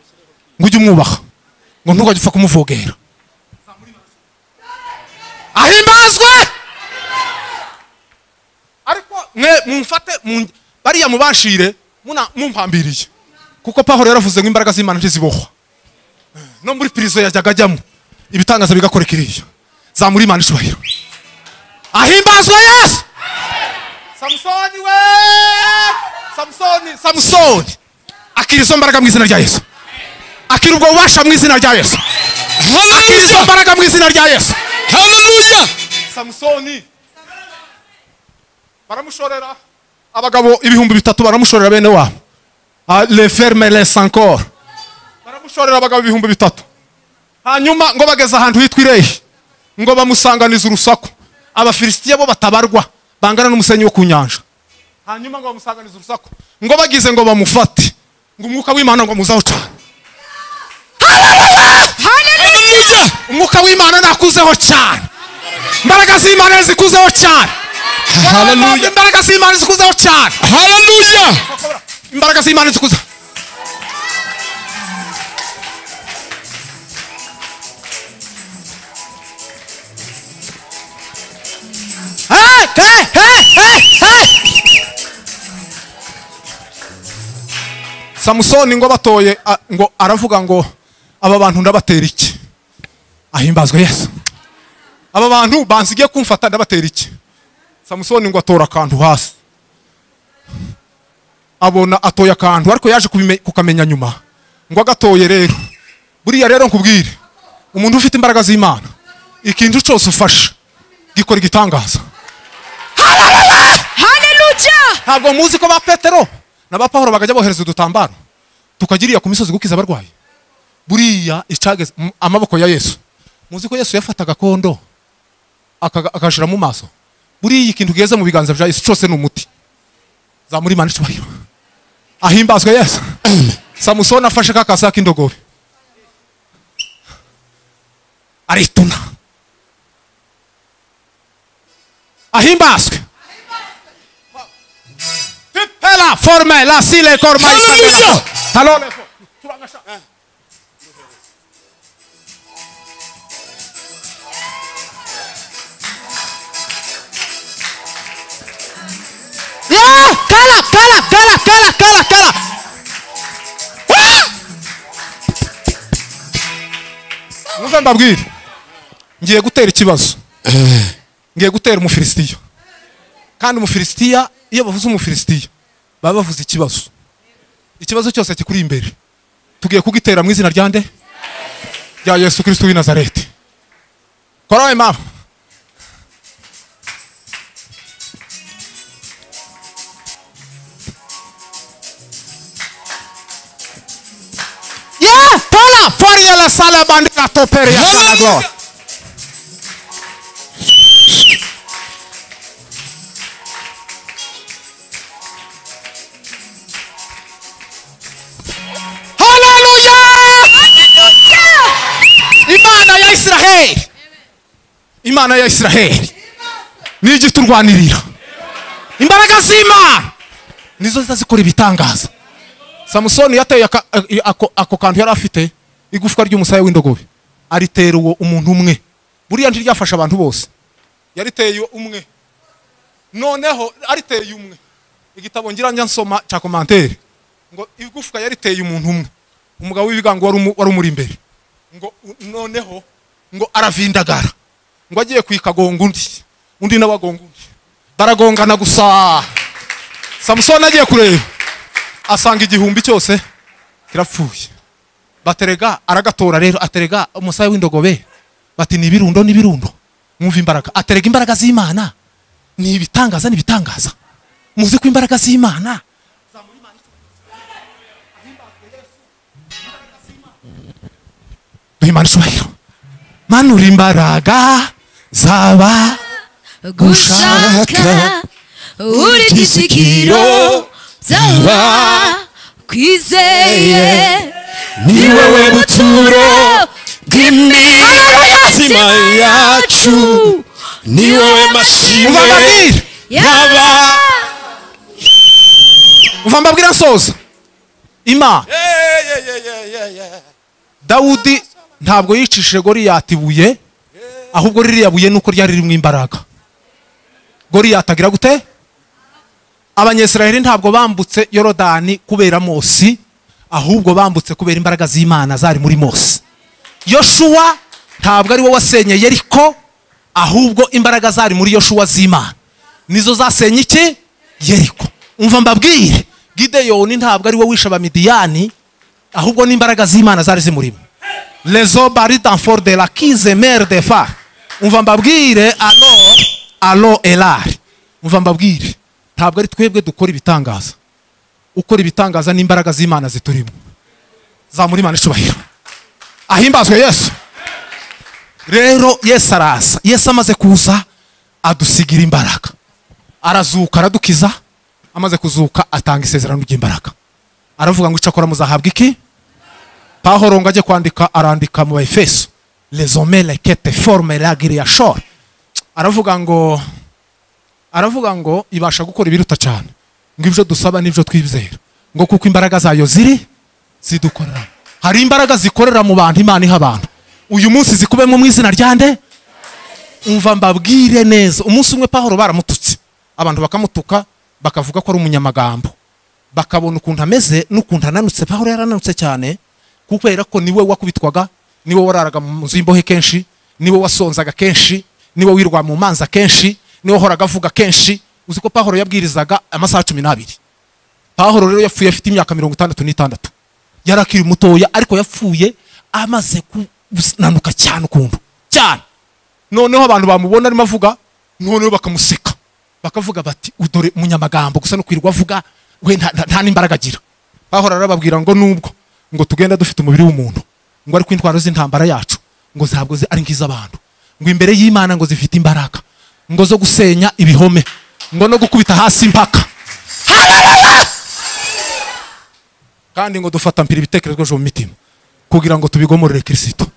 ngo ujye umwubaha, ngo ntukajye upfa kumuvogera. Ahimbazwe. Ariko mwe mumfate bariya mubashire mumpambiriye, kuko Pawulo yaravuze ngo imbaraga z'Imana ntizibohwa. No muri prison yajyaga ajyamo ibitangaza bigakoreka iriya. Zamuri Imana ishubahiro. Ahimbazwe Yesu. Samsoni we, Samsoni akira izo mbaraga mu izina rya Yesu. Akira ubwo ubasha mu izina rya Yesu. Akira izo mbaraga mu izina rya Yesu. Haleluya. Samsoni baramushorera abagabo 3,000 baramushorera bene wabo. Les fermes les encore. Baramushorera abagabo 3,000. Hanyuma ngo bageza ahantu hitwa Irehi, ngo bamusanganiza urusaku. Abafilisitiya bo batabarwa, bangana n'umusenyi wo kunyanja. Hanyuma ngo bamusanganiza urusaku, ngo bagize ngo bamufate, ngo umwuka w'Imana ngo muzaho cyane. Haleluya. Umwuka w'Imana nakuzeho cyane. Imbaraga z'Imana zikuzeho cyane. Haleluya. Imbaraga z'Imana zikuzeho cyane. Haleluya. Imbaraga z'Imana zikuzeho. Samsoni ngo batoye ngo aravuga ngo aba bantu ndabatera iki. Ahimbazwe Yesu. Aba bantu bansigiye kumfata ndabatera iki. Samsoni ngo atora akantu hasi, abona atoya akantu, ariko yaje kukamenya nyuma ngo agatoye. Rero buriya rero nkubwire, umuntu ufite imbaraga z'Imana ikintu cyose ufasha gikora igitangaza. Haleluya. Ntabwo muzi ko ba Petero na ba Pawulo bagajya bohereza udutambaro tukagiriya ku misozi gukiza abarwayi. Buriya icageze amaboko ya Yesu. Muzi ko Yesu yafataga kondo akashira mu maso. Buriya ikintu giheze mu biganza bya Yesu cyose ni umuti. Zamuri Imana ishubahiro. Ahimbazwe Yesu. Samsoni afashe kakasa k'indogobe, arituna. Ahimbazwe. Pela forme la sile korma. Haleluya. Talone. Ya, kala. Muze mbabwire, ngiye gutera ikibazo. Ngiye gutera Umufilisitiya. Kandi Umufilisitiya, iyo bavuze Umufilisitiya baba bavuze ikibazo. Ikibazo cyose kikuri imbere tugiye kugitera mu izina ryande rya Yesu Kristo w'i Nazareti. Kora mama. Foria la sala bandera topere ya la gloria. Imana ya Israheli, Imana ya Israheli ni igiturwanirira. Imbaraga z'Imana nizo zazikora ibitangaza. Samusoni yateye ako kantu yari afite igufwa ry'umusaya w'indogobe, aritera uwo umuntu umwe. Buriya ntiryafasha abantu bose, yariteye umwe. Noneho ariteye umwe, igitabo ngira njya nsoma cya commentaire ngo igufwa yariteye umuntu umwe, umugabo w'ibigango wari umuri imbere, ngo noneho ngo aravindagara, ngo agiye kwikagonga undi nabagonga undi, baragongana gusa. Samusoni agiye kureba asanga igihumbi cyose kirapfuye. Baterega aragatora rero, aterega umusaya w'indogobe, bati ni ibirundo. Mwumva imbaraga, aterega imbaraga z'Imana ni ibitangaza muzi ko imbaraga z'Imana Imana ishobora manura imbaraga zaba gushaka uri gisikiro zaba kwizeye ni wowe buturo bw'imitima yacu, ni wowe mashimwe yaba. Uva mbabwira nsoza. Imana Dawudi ntabwo yicishije Goliyati ibuye, ahubwo ririya buye nuko ryari ririmo imbaraga. Goliyati agira gute? Abanyesiraheli ntabwo bambutse Yorodani kubera Mose, ahubwo bambutse kubera imbaraga z'Imana zari muri Mose. Yoshua ntabwo ari we wasenye Yeriko, ahubwo imbaraga zari muri Yoshua z'Imana nizo zasenye iki? Yeriko. Umva mbabwire, Gideyoni ntabwo ari we wishe Abamidiyani, ahubwo n'imbaraga z'Imana zari zimurimo. Lezo bari d'enfort de la kize mer de fa. Umva mbabwire, alo elari. Umva mbabwire, ntabwo ari twebwe dukora ibitangaza. Ukora ibitangaza n'imbaraga z'Imana ziturimo. Zamuri Imana ishubahiro. Ahimbazwe Yesu. Rero Yesu arasa. Yesu amaze kuza adusigira imbaraga. Arazuka aradukiza. Amaze kuzuka atanga isezerano ry'imbaraga. Aravuga ngo icakora muzahabwa iki? Pawulo ngo ajye kwandika, arandika mu Efeso, les hommes les qui te forment la guérison. Aravuga ngo ibasha gukora ibiruta cyane ngo ibyo dusaba n'ibyo twizera, ngo kuko imbaraga zayo zidukorera. Hari imbaraga zikorera mu bantu Imana iha abantu. Uyu munsi zikubemo mu izina ryande. Umva mbabwire neza, umunsi umwe Pawulo baramututse, abantu bakamutuka, bakavuga ko ari umunyamagambo, bakabona ukuntu ameze n'ukuntu ananutse. Pawulo yarananutse cyane kubera ko niwe wakubitwaga, niwe wararaga mu nzu y'imbohe kenshi, niwe wasonzaga kenshi, niwe wirwa mu manza kenshi, niwe horaga avuga kenshi. Uzi ko Pawulo yabwirizaga amasaha 12. Pawulo rero yapfuye afite imyaka 66. Yarakiri mutoya, ariko yapfuye amaze kunanuka cyane ukuntu cyane. Noneho abantu bamubona arimo avuga, noneho bakamuseka, bakavuga bati udore munyamagambo gusa no kwirwa avuga, we nta n'imbaraga agira. Pawulo arababwira ngo nubwo ngo tugenda dufite umubiri w'umuntu, ngo ariko intwaro z'intambara yacu ngo zabwo ari nk'iz'abantu, ngo imbere y'Imana ngo zifite imbaraga, ngo zo gusenya ibihome, ngo no gukubita hasi impaka. Kandi ngo dufata mpira ibitekerezo mu mitima kugira ngo tubigomorere Kristo.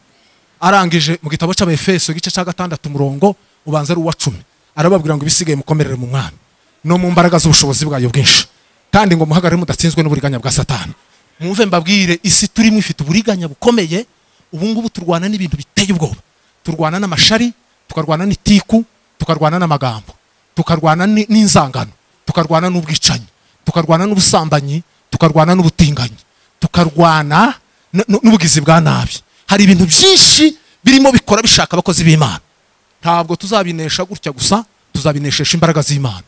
Arangije mu gitabo cy'Abefeso igice cya 6 umurongo ubanza ari uwa 10, arababwira ngo ibisigaye mukomerere mu Mwami no mu mbaraga z'ubushobozi bwayo bwinshi, kandi ngo muhagarare mudatsinzwe n'uburiganya bwa Satani. Mwumve mbabwire, isi turimo ifite uburiganya bukomeye. Ubu ngubu turwana n'ibintu biteye ubwoba. Turwana n'amashari, tukarwana n'itiku, tukarwana n'amagambo, tukarwana n'inzangano, tukarwana n'ubwicanyi, tukarwana n'ubusambanyi, tukarwana n'ubutinganyi, tukarwana n'ubugizi bwa nabi. Hari ibintu byinshi birimo bikora bishaka abakozi b'Imana. Ntabwo tuzabinesha gutya gusa, tuzabineshesha imbaraga z'Imana.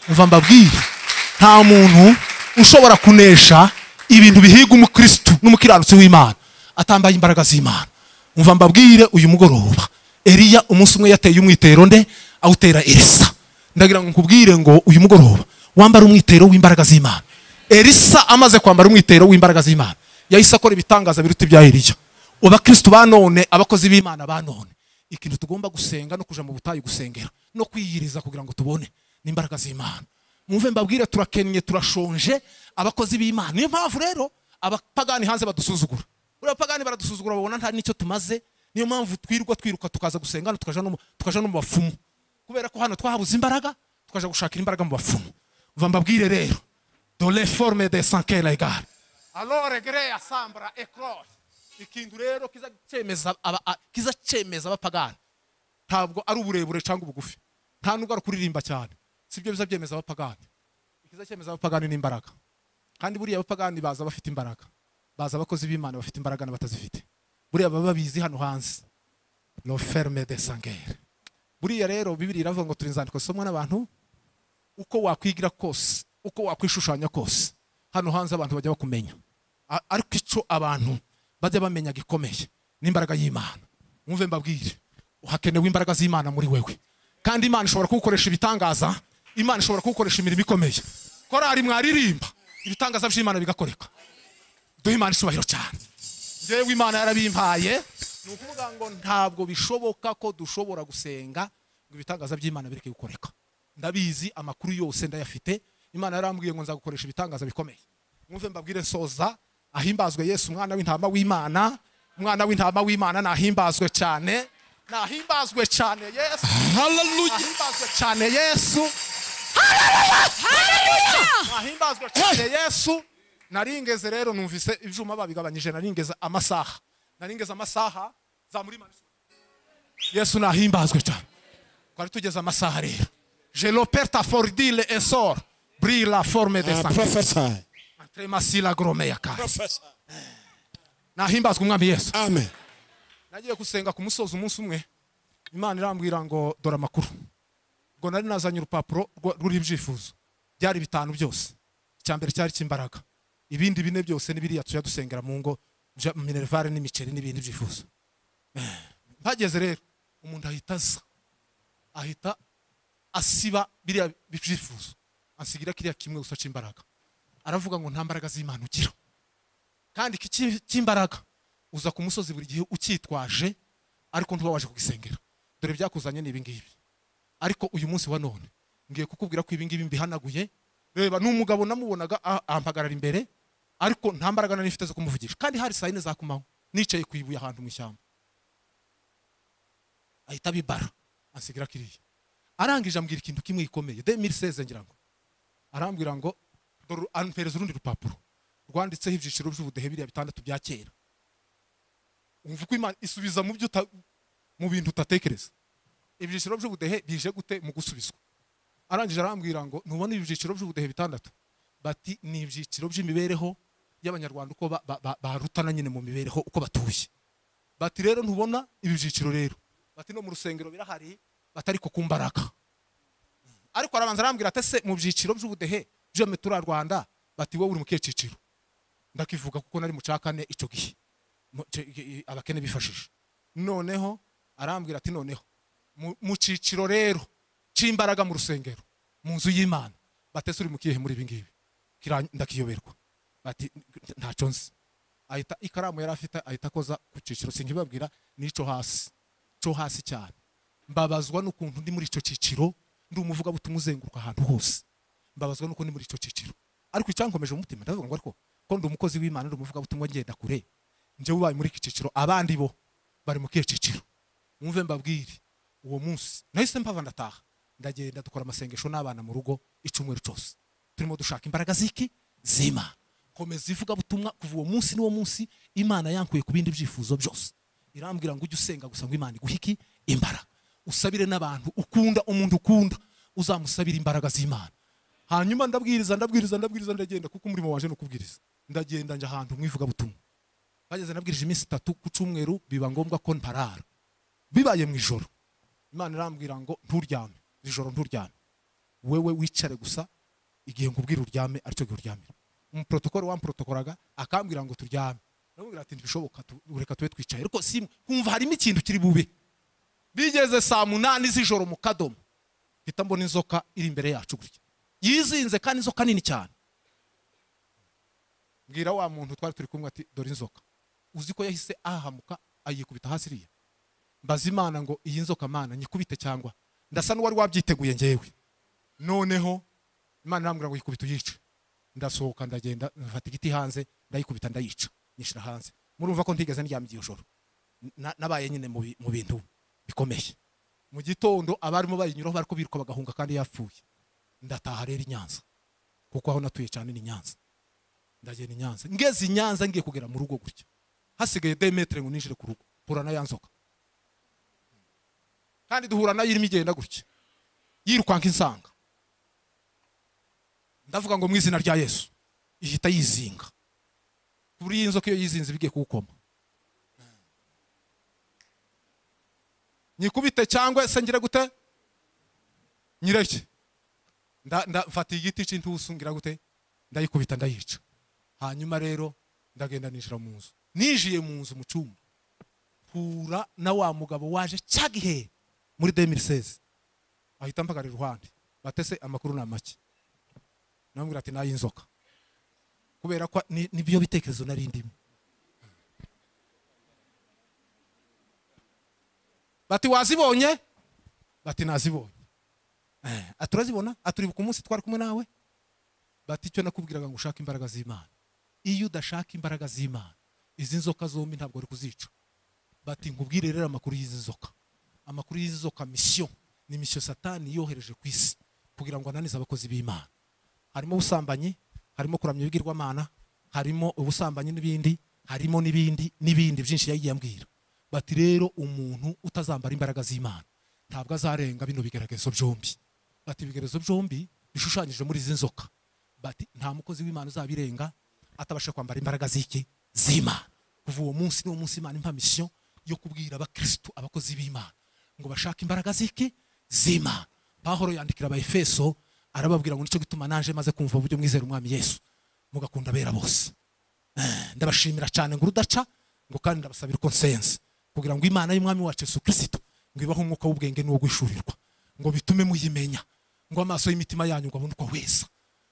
Umva mbabwire, nta muntu ushobora kunesha ibintu bihiga umukristo n'umukiranutsi w'Imana atambaye imbaraga z'Imana. Umva mbabwire, uyu mugoroba Eliya umunsi umwe yateye umwitero nde awutera Elisa. Ndagira ngo nkubwire ngo uyu mugoroba wambara umwitero w'imbaraga z'Imana. Elisa amaze kwambara umwitero w'imbaraga z'Imana, yahise akora ibitangaza biruta ibya Eliya. abakristo banone abakozi b'Imana banone ikintu tugomba gusenga no kuja mu butayu gusengera no kwiyiriza kugira ngo tubone n'imbaraga z'Imana. Mumve mbabwire turakennye turashonje abakozi b'Imana. Niyo mpamvu rero abapagani hanze badusuzugura. Uri abapagani baradusuzugura babona nta nicyo tumaze. Niyo mpamvu twiruka tukaza gusenga tukaja no mu bafumu. Kubera ko hano twahabuze imbaraga tukaja gushakira imbaraga mu bafumu. Mva mbabwire rero dans les formes de sang qu'elle égale. Alors regret asambra éclore. Ikintu rero kizacemeza abapagani ntabwo ari uburebure cyangwa ubugufi, nta nubwo ari kuririmba cyane, sibyo bizabyemeza abapagani. Ikizacemeza abapagani ni imbaraga, kandi buriya abapagani baza bafite imbaraga, baza abakozi b'Imana bafite imbaraga n'abatazifite. Buriya baba bizi hano hanze l'enferme de sangere. Buriya rero Bibiliya iravuga ngo turi inzandiko zisomwa n'abantu, uko wakwigira kose, uko wakwishushanya kose, hano hanze abantu bajya bakumenya. Ariko ico abantu bajya bamenya gikomeye n'imbaraga y'Imana. Mwumve mbabwire, uhakenewe imbaraga z'Imana muri wewe, kandi Imana ishobora kugukoresha ibitangaza, Imana ishobora kugukoresha imirimo ikomeye. Korari mwaririmba ibitangaza by'Imana bigakoreka. Duhe Imana isubahiro cyane. Jewe Imana yarabimpaye, ni ukuvuga ngo ntabwo bishoboka ko dushobora gusenga ngo ibitangaza by'Imana bireke gukoreka. Ndabizi amakuru yose ndayafite. Imana yarambwiye ngo nzagukoresha ibitangaza bikomeye. Mwumve mbabwire soza, ahimbazwe Yesu umwana w'intama w'Imana, umwana w'intama w'Imana nahimbazwe cyane, nahimbazwe cyane Yesu. Hallelujah. Nahimbazwe cyane Yesu. Hallelujah. Nahimbazwe cyane Yesu. Naringeze rero numvise ivyuma babigabanyije, naringeze amasaha za muri Imana. Yesu nahimbazwe cyane. Kwari tugeze amasaha rero. Je l'opère ta fordile et sort. Brille la forme de sa. Prophesy. Tremasila gromea ka. Prophesy. Nahimbazwe umwami Yesu. Amen. Nagiye gusenga ku musozi umunsi umwe. Imana irambwira ngo dora makuru. Ngo nari nazanye urupapuro ruri ibyifuzo. Byari bitanu byose. Icyambere cyari cy'imbaraga. Ibindi bine byose nibiriya tuya dusengera mu ngo minervare n'imiceri n'ibindi byifuzo. Bageze rero umuntu ahita asiba biriya byifuzo. Ansigira kiriya kimwe gusa cy'imbaraga. Aravuga ngo nta mbaraga z'Imana ugira. Kandi cy'imbaraga uza ku musozi buri gihe ukitwaje ariko ntuba waje kugisengera. Dore byakuzanye ni ibingibi. Ariko uyu munsi wa none ngiye kukubwira ko ibingibi mbihanaguye. Reba n'umugabo namubonaga ampagarara imbere ariko nta mbaraga nari mfite zo kumuvugisha. Kandi hari saa 4 za kumaho nicaye kwibuye ahantu mu ishyamba. Ahita bibara ansigira kiriya. Arangije ambwira ikintu kimwe gikomeye 2016 ngira ngo. Arambwira ngo anpereza urundi rupapuro rwanditseho ibyiciro by'ubudehe biriya bitandatu bya kera. Umva ko Imana isubiza mu bintu utatekereza. Ibyiciro by'ubudehe bije gute mu gusubizwa. Arangije arambwira ngo nubona ibyiciro by'ubudehe bitandatu, bati ni ibyiciro by'imibereho y'Abanyarwanda uko barutana nyine mu mibereho uko batuye. Bati rero ntubona ibi byiciro rero, bati no mu rusengero birahari, batari ko kumbaraga. Ariko arabanza arambwira ate se mu byiciro by'ubudehe byo metura Rwanda, bati wowe uri mu kiciciro. Ndakivuga kuko nari mu cakane ico gihe abakene bifashije. Noneho arambwira ati noneho mu ciciro rero c'imbaraga mu rusengero mu nzu y'Imana, batese uri mu kihe muri ibingibi. Ndakiyoberwa. Bati ntaco nzi. Ahita ikaramu yari afite ahita koza ku ciciro, sinkibabwira nico hasi. Cyo hasi cyane. Mbabazwa n'ukuntu ndi muri ico ciciro, ndi umuvuga butumuzenguruka ahantu hose. Mbabazwa n'uko ndi muri ico ciciro. Ariko icyankomeje umutima ndavuga ngo ariko ko ndi umukozi w'Imana, ndi umuvuga butumwa ngenda kure. Nje ubaye muri iki ciciro, abandi bo bari mu kihe ciciro. Mwumve mbabwire, uwo munsi nahise mpava ndataha. Ndagenda dukora amasengesho n'abana mu rugo icumweru cyose. Turimo dushaka imbaraga z'Imana. Komeza ivuga butumwa kuva uwo munsi n'uwo munsi Imana yankuye ku bindi byifuzo byose. Irambwira ngo ujye usenga gusa ngo Imana iguhiki imbaraga. Usabire n'abantu ukunda, umuntu ukunda uzamusabira imbaraga z'Imana. Hanyuma ndabwiriza ndagenda kuko umurimo waje no kubwiriza. Ndagenda nje ahantu mwivuga butumwa. Bageze nabwirije iminsi 3 ku cumweru, biba ngombwa ko ntarara. Bibaye mu ijoro Imana irambwira ngo nturyame, ijoro nturyame. Wewe wicare gusa igihe nkubwira uryame aricyo gihe uryamira. Protocol wamprotokoraga akambwira ngo turyame. Ndamubwira ati ntibishoboka, ureka tube twicaye. Ariko kumva harimo ikintu kiri bube. Bigeze saa 8 z'ijoro mu kadomo, hita mbona inzoka iri imbere yacu gutya. Yizinze kandi inzoka nini cyane. Mbwira wa muntu twari turi kumwe ati dore inzoka. uzi ko yahise ahamuka ayikubita hasi iriya. Mbaza Imana ngo iyi nzoka Mana nyikubite cyangwa ndasa n'uwari wabyiteguye ngewe. Noneho Imana irambwira ngo yikubite uyice. Ndasohoka ndagenda mfata igiti hanze ndayikubita ndayica nyishira hanze. Murumva ko ntigeze ndyamye iyo joro. Nabaye nyine mu bintu bikomeye. Mu gitondo abarimo bayinyuraho bariko biruka bagahunga kandi yapfuye. Ndataha rero i Nyanza kuko aho natuye cyane ni Nyanza. Ndagenda i Nyanza, ngeze i Nyanza ngiye kugera mu rugo gutya, hasigaye 2 metre ngo ninjire ku rugo, pura na yanzoka kandi duhura nayo irimo igenda gutya yirukanka insanga. Ndavuga ngo mu izina rya Yesu ihita yizinga. Kuri inzoka iyo yizinze bigiye kuwukoma. Nyikubite cyangwa se ngira gute nyireke mfata igiti cy'intusu ngira gute ndayikubita ndayica. Hanyuma rero ndagenda ninjira mu nzu. Nijiye mu nzu mu cyumba pura na wa mugabo waje cyagihe muri 2016 ahita mpagarira iruhande batese amakuru na make. Namubwira ati nayi inzoka kubera ko nibyo bitekerezo nari ndimo. Bati wazibonye? Bati nazibonye. Aturazibona aturibuka umunsi twari kumwe nawe. Bati cyo nakubwiraga ngo ushaka imbaraga z'Imana. Iyo udashaka imbaraga z'Imana izi nzoka zombi ntabwo uri kuzica. Bati nkubwire rero amakuru y'izi nzoka. Amakuru y'izi nzoka mission ni mission Satani yohereje ku isi kugira ngo ananize abakozi b'Imana. Harimo ubusambanyi, harimo kuramya ibigirwamana, harimo ubusambanyi n'ibindi byinshi yagiye ambwira. Bati rero umuntu utazambara imbaraga z'Imana ntabwo azarenga bino bigeragezo byombi. Bati bigeragezo byombi bishushanyije muri izi nzoka. Bati nta mukozi w'Imana uzabirenga atabasha kwambara imbaraga z'Imana. Kuva uwo munsi ni umunsi Imana impa mission yo kubwira abakristo abakozi b'Imana ngo bashaka imbaraga z'Imana. Pawulo yandikira Abaefeso arababwira ngo nico gituma nanje maze kumva uburyo mwizera umwami Yesu mugakunda bera bose. Ndabashimira cyane ngo urudaca ngo kandi ndabasabira consensus kugira ngo Imana y'umwami wacu Yesu Kristo ngo ibaho umwuka w'ubwenge n'uwo gwishurirwa ngo bitume muyimenya ngo amaso y'imitima yanyu ngo abone uko weza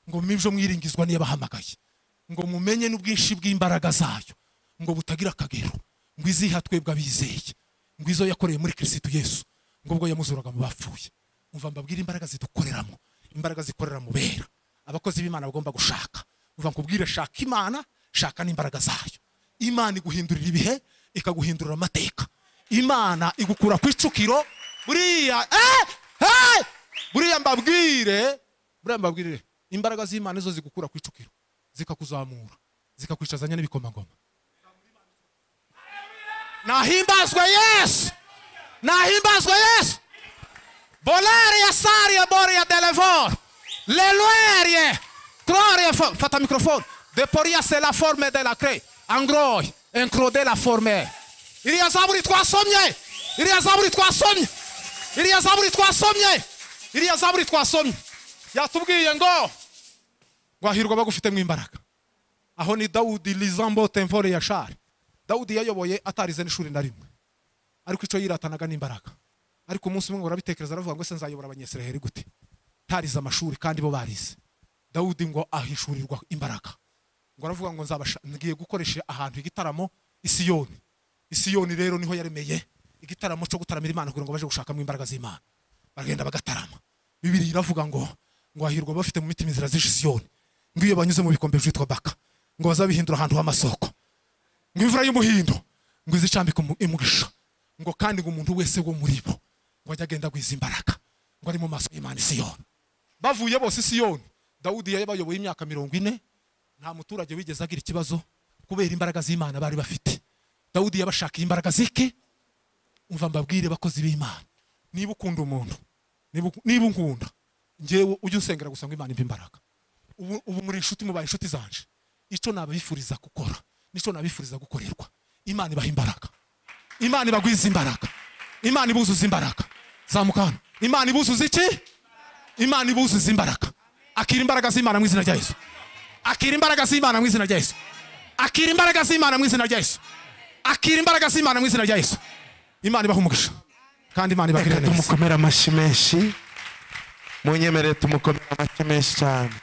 ngo mibyo mwiringizwa niyo bahamagaye ngo mumenye n'ubwinshi bw'imbaraga zayo ngo butagira akagero ngo iziha twebwe abizeye ngo izo yakoreye muri Kristo Yesu ngo ubwo yamuzuraga mu bapfuye. Umva mbabwira imbaraga zidukoreramo, imbaraga zikorera mu bera abakozi b'Imana bagomba gushaka. Umva nkubwire shaka Imana, shaka n'imbaraga zayo. Imana iguhindurira ibihe, ikaguhindurira amateka. Imana igukura ku icukiro buriya buriya mbabwire imbaraga z'Imana zo zigukura ku icukiro zikakuzamura zikakwicazanya n'ibikomangoma. Nahimbazwe Yesu, nahimbazwe Yesu. Boleria saria boria delevor leloerie croire fata microphone de poria c'est la forme de la crée en gros encroder la forme. Iriya zaburi twasomye, iriya zaburi twasomye, iriya zaburi twasomye, iriya zaburi twasomye yatubwiye ngo gwahirwa bagufite mu imbaraga. Aho ni Dawudi lizambo temvore ya shari. Dawudi yayoboye atarize n'ishuri na rimwe ariko ico yiratanaga n'imbaraga. Ariko umunsi umwe urabitekereza aravuga ngo se nzayobora abanyesiraheli gute tarize amashuri kandi bo barize. Dawudi ngo ahishurirwa imbaraga ngo aravuga ngo ngiye gukoresha ahantu igitaramo Isiyoni. Isiyoni rero niho yaremeye igitaramo cyo gutaramira Imana kugira ngo baje gushaka mu imbaraga z'Imana. Bagenda bagatarama. Bibiri iravuga ngo ahirwa bafite mu mitima inzira z'Isiyoni. Ngo iyo banyuze mu bikombe byitwa baka ngo bazabihindura ahantu h'amasoko. Ngo imvura y'umuhindo ngo izicambika imugisha. Ngo kandi ngo umuntu wese wo muri bo ngo ajya agenda gwiza imbaraga ngo ari mu maso y'Imana Isiyoni. Bavuye bose Isiyoni. Dawudi yabayoboye imyaka 40 nta muturage wigeze agira ikibazo kubera imbaraga z'Imana bari bafite. Dawudi yabashaka imbaraga zike. Umva mbabwire bakozi b'Imana, niba ukunda umuntu, niba unkunda ngewe ujye usengera gusa ngo Imana impe imbaraga. Ubu muri inshuti mubaye inshuti zanje. Ico nabifuriza gukora nico nabifuriza gukorerwa. Imana ibaha imbaraga, Imana ibagwiza imbaraga, Imana ibuzuza imbaraga. Zamukana Imana ibuzuza iki? Imana ibuzuza imbaraga. Akira imbaraga z'Imana mu izina rya Yesu. Akira imbaraga z'Imana mu izina rya Yesu. Akira imbaraga z'Imana mu izina rya Yesu. Akira imbaraga z'Imana mu izina rya Yesu. Imana ibaha umugisha kandi Imana ibagirira neza. Tumukomera amashyi menshi, munyemerere tumukomera amashyi menshi cyane.